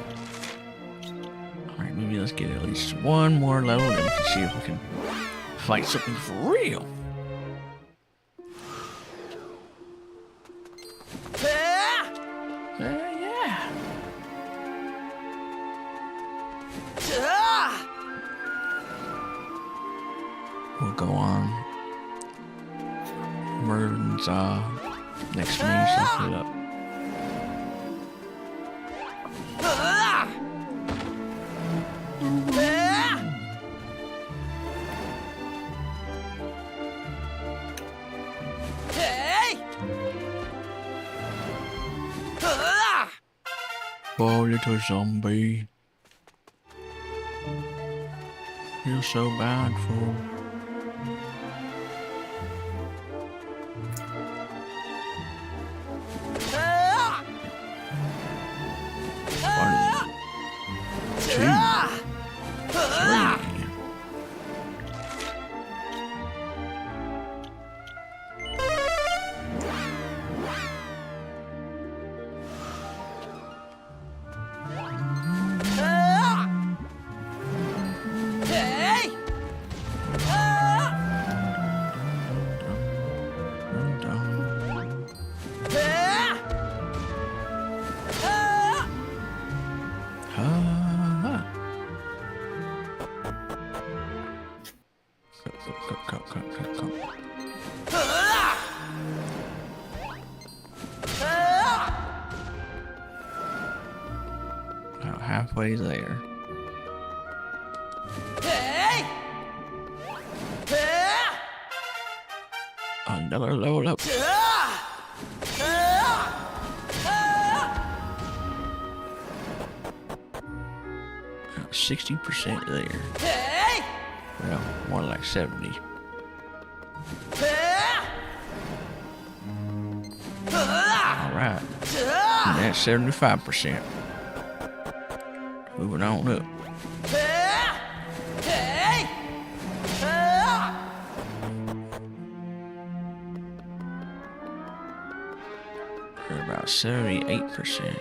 Alright, maybe let's get at least one more level and we can see if we can fight something for real. Yeah. We'll go on. Merlin's next to me, so it up. Oh, little zombie. You're so bad, fool. One, two, three. Come. About halfway there. Another level up. 60% there. Well, more like 70. Alright. That's 75%. Moving on up. We're about 78%.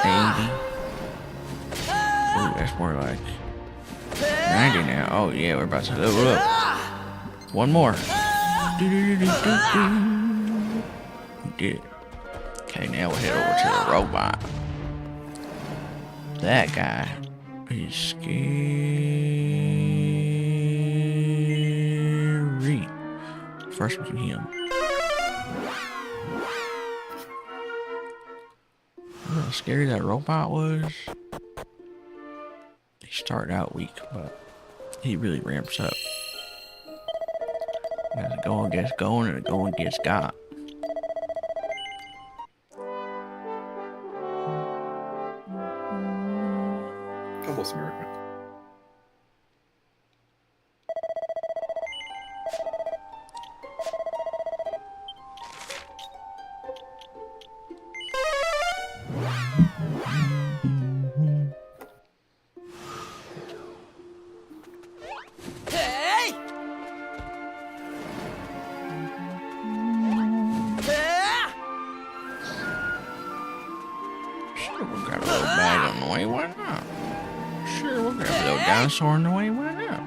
80. Ooh, that's more like 90 now. Oh yeah, we're about to level up. One more. We did it. Okay, now we'll head over to the robot. That guy is scary. First we do him. Remember how scary that robot was? He started out weak, but he really ramps up. As the going gets going and the going gets got. Almost American. Dinosaur on the way, why not?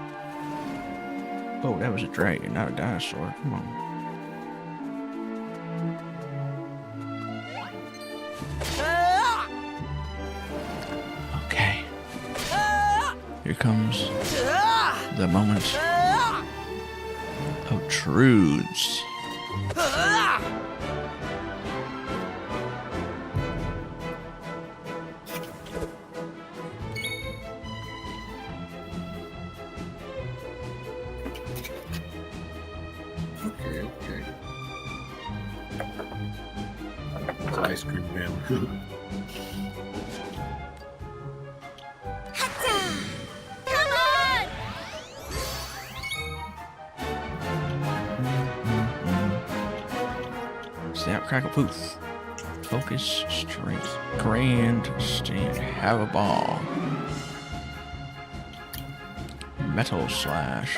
Oh, that was a dragon, not a dinosaur. Come on. Okay. Here comes the moment of truths. Ice cream man. Come on! Snap, crackle, poof. Focus, strength, grand stand, have a ball. Metal slash.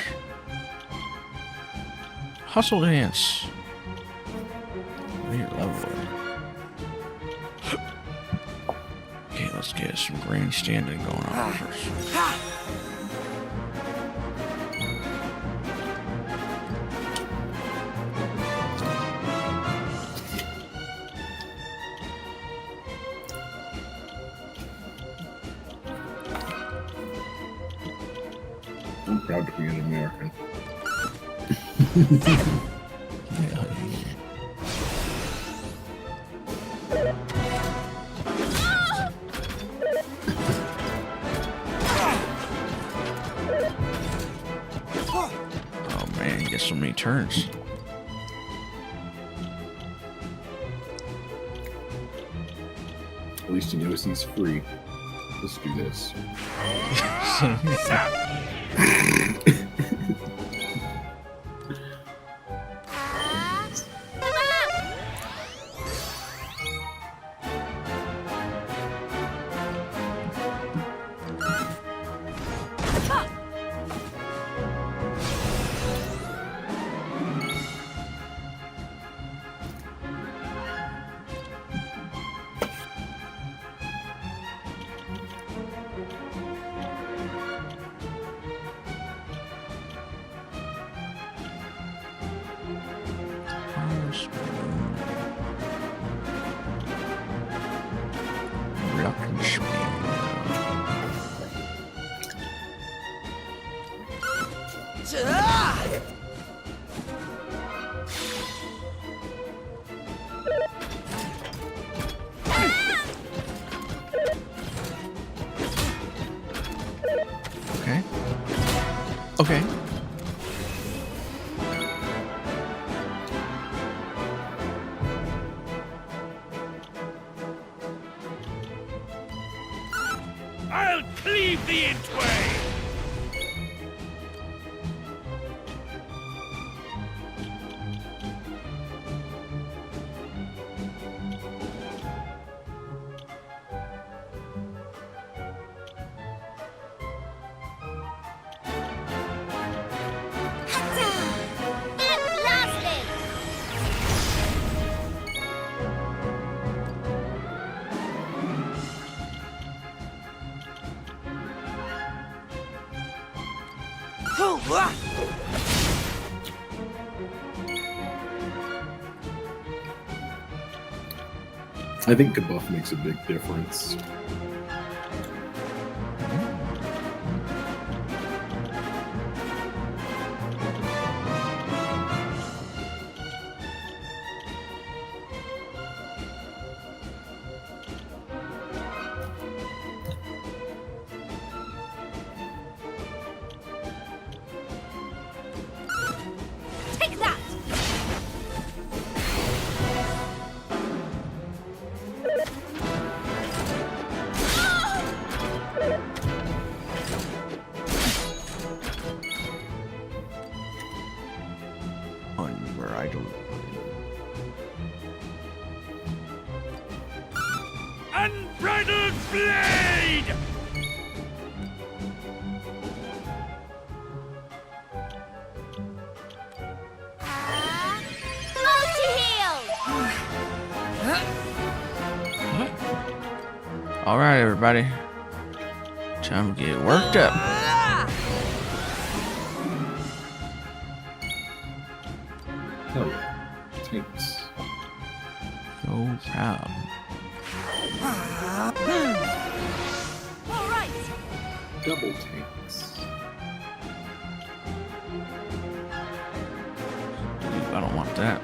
Hustle dance. Weird level. Okay, let's get some grandstanding going on first. I'm proud to be an American. Oh man, you get so many turns. At least you notice he's free. Let's do this. Okay. Okay. I'll cleave thee in twain! I think the buff makes a big difference. Take that! On where I don't. Unbridled blade! Multi-heal! All right, everybody. Time to get worked up. Hell yeah. Tanks. So proud. All right. Double tanks. I don't want that.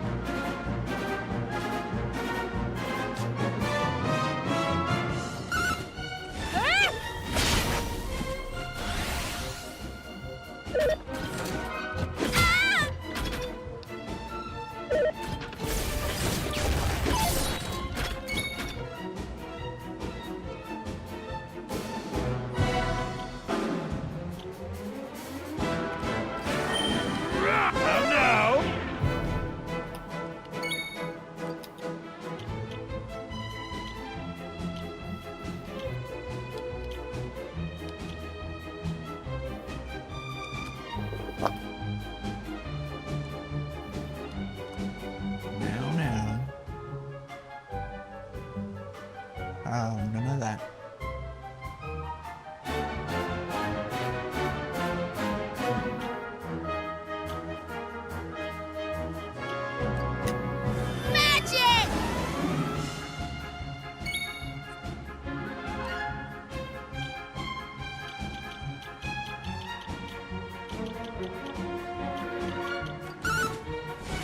Now! Now. Oh, none of that. Magic!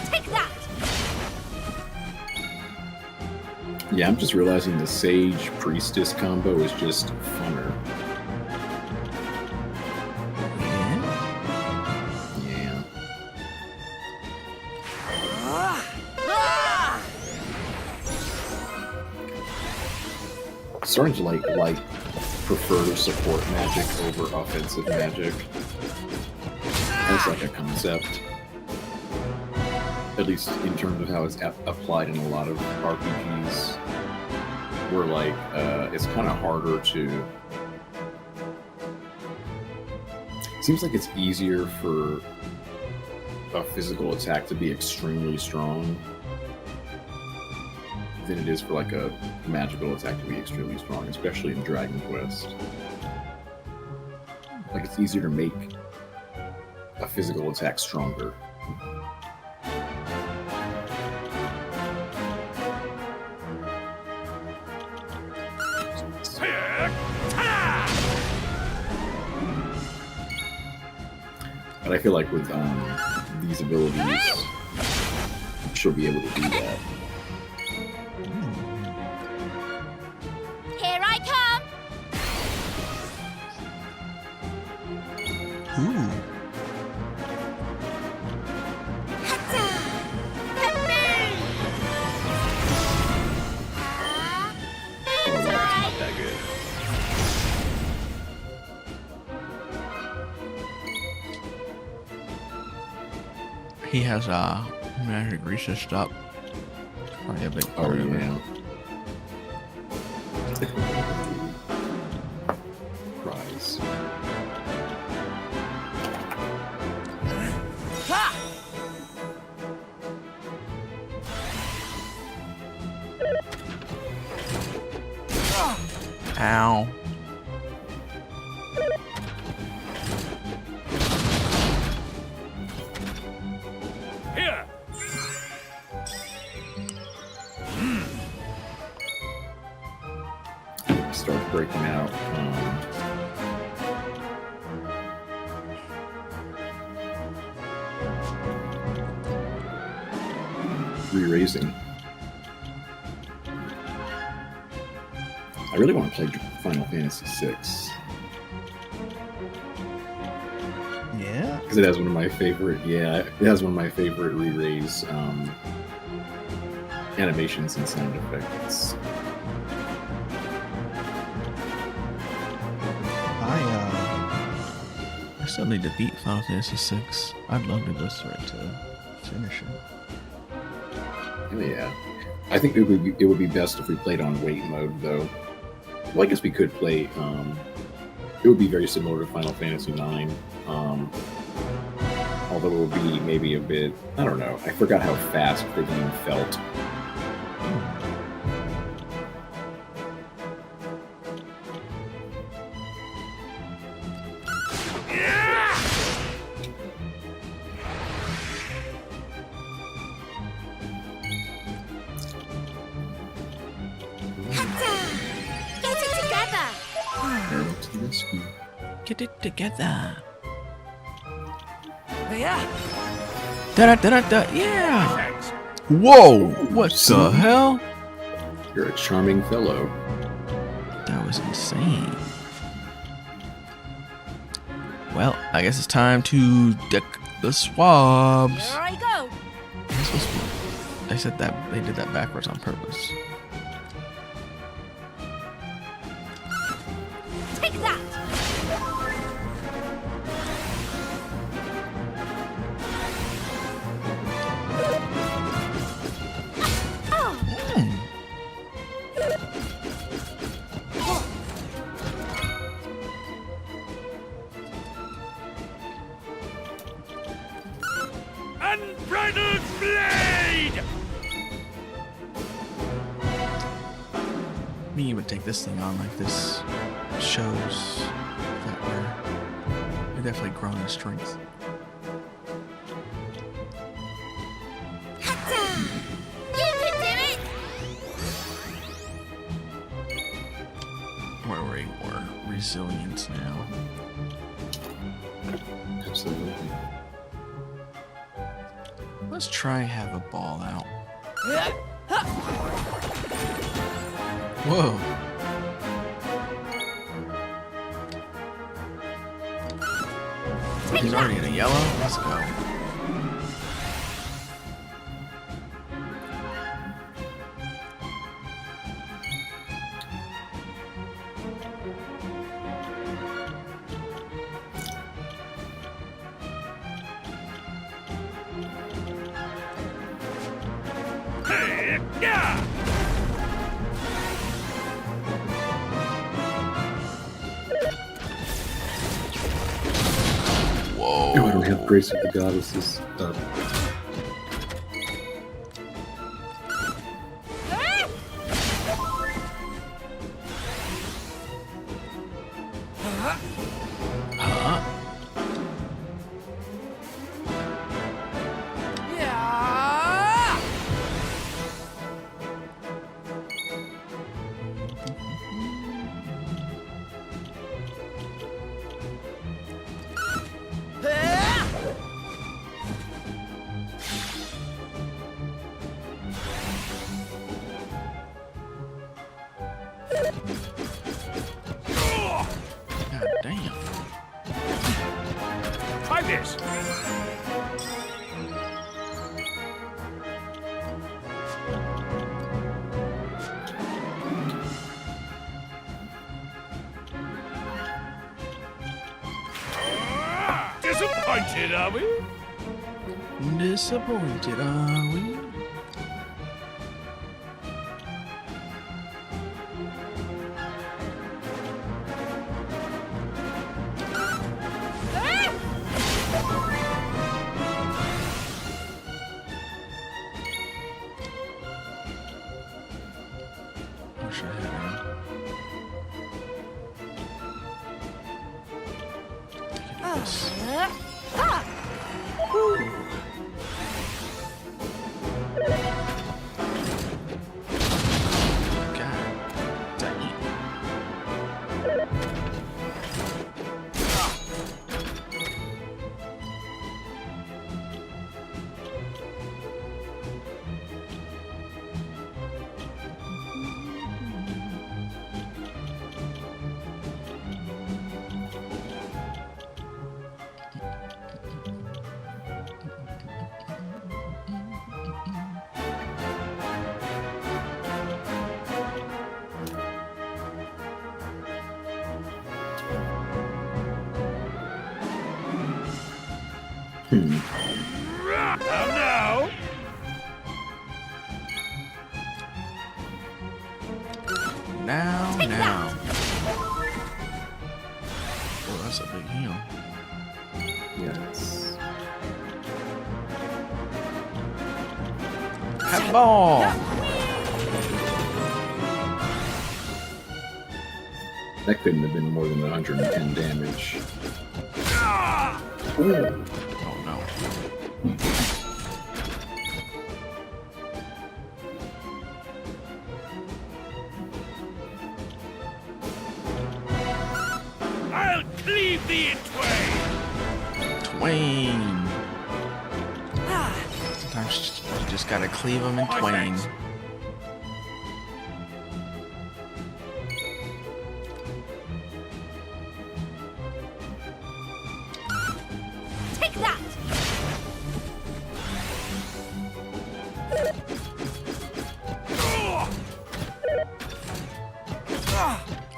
Take that! Yeah, I'm just realizing the Sage Priestess combo is just funner. Yeah. Yeah. Starting to like prefer support magic over offensive magic. That's like a concept. At least in terms of how it's applied in a lot of RPGs, where like it's kind of harder to. It seems like it's easier for a physical attack to be extremely strong than it is for like a magical attack to be extremely strong, especially in Dragon Quest. Like it's easier to make a physical attack stronger. But I feel like with these abilities, she'll be able to do that. Here I come! Ooh. Oh, that's not that good. He has magic resist up. Probably a big Oh part of it. yeah. Prize. Ow. Here! Start breaking out. Re-raising. I really want to play Final Fantasy VI Yeah. because it has one of my favorite. Yeah, it has one of my favorite re-raise animations and sound effects. I still need to beat Final Fantasy VI. I'd love to go through it to finish it. Yeah, I think it would be best if we played on wait mode though. Well, I guess we could play. It would be very similar to Final Fantasy IX. Although it would be maybe a bit. I don't know. I forgot how fast the game felt. Get it together! Arrow to the rescue. Get it together. Yeah! Da da da da. Yeah. Thanks. Whoa! What the hell? You're a charming fellow. That was insane. Well, I guess it's time to deck the swabs. Here I go! This was, they said that they did that backwards on purpose. Take that! Unbridled blade! Me would take this thing on like this shows that we're definitely growing in strength. You can do it! We're way more resilient now. Absolutely. Let's try and have a ball out. Whoa. He's already in a yellow. Let's go. Hey, yeah! Whoa. Oh, I don't have Grace of the Goddesses. Huh? Yeah! this. Disappointed, are we? Disappointed, are we? Wish I had him. I could do this. God, dang. Now. Now. Oh, that's a big heal. Yes. Have ball. That couldn't have been more than 110 damage. Oh no. I'll cleave thee in twain. Twain. Sometimes you just gotta cleave them in twain. Take that!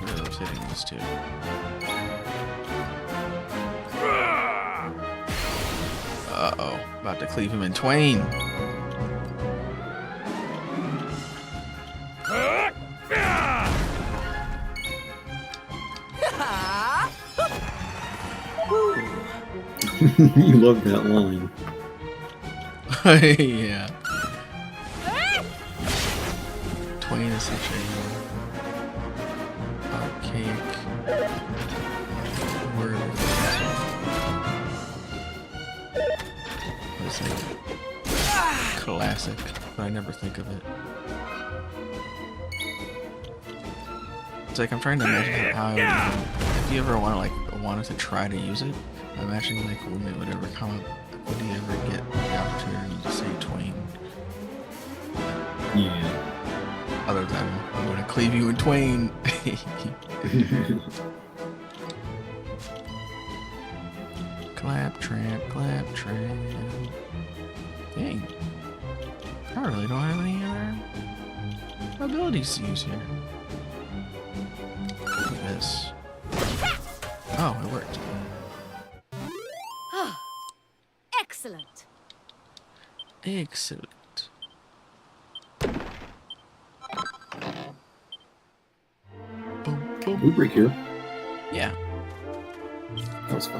Look at those hitting this too. Uh-oh. About to cleave him in twain. You love that line. Yeah. Twain is such a archaic word. What is it? Classic, but I never think of it. It's like I'm trying to imagine how if you ever wanted to try to use it, I'm imagining like when it would ever come up, would you ever get the opportunity to say twain? Yeah. Other than I'm gonna cleave you in twain. Clap trap, clap trap. Dang. I really don't have any other abilities to use here. Look at this. Oh, it worked. Excellent. Excellent. Boom, boom. Rubric here. Yeah. That was fun.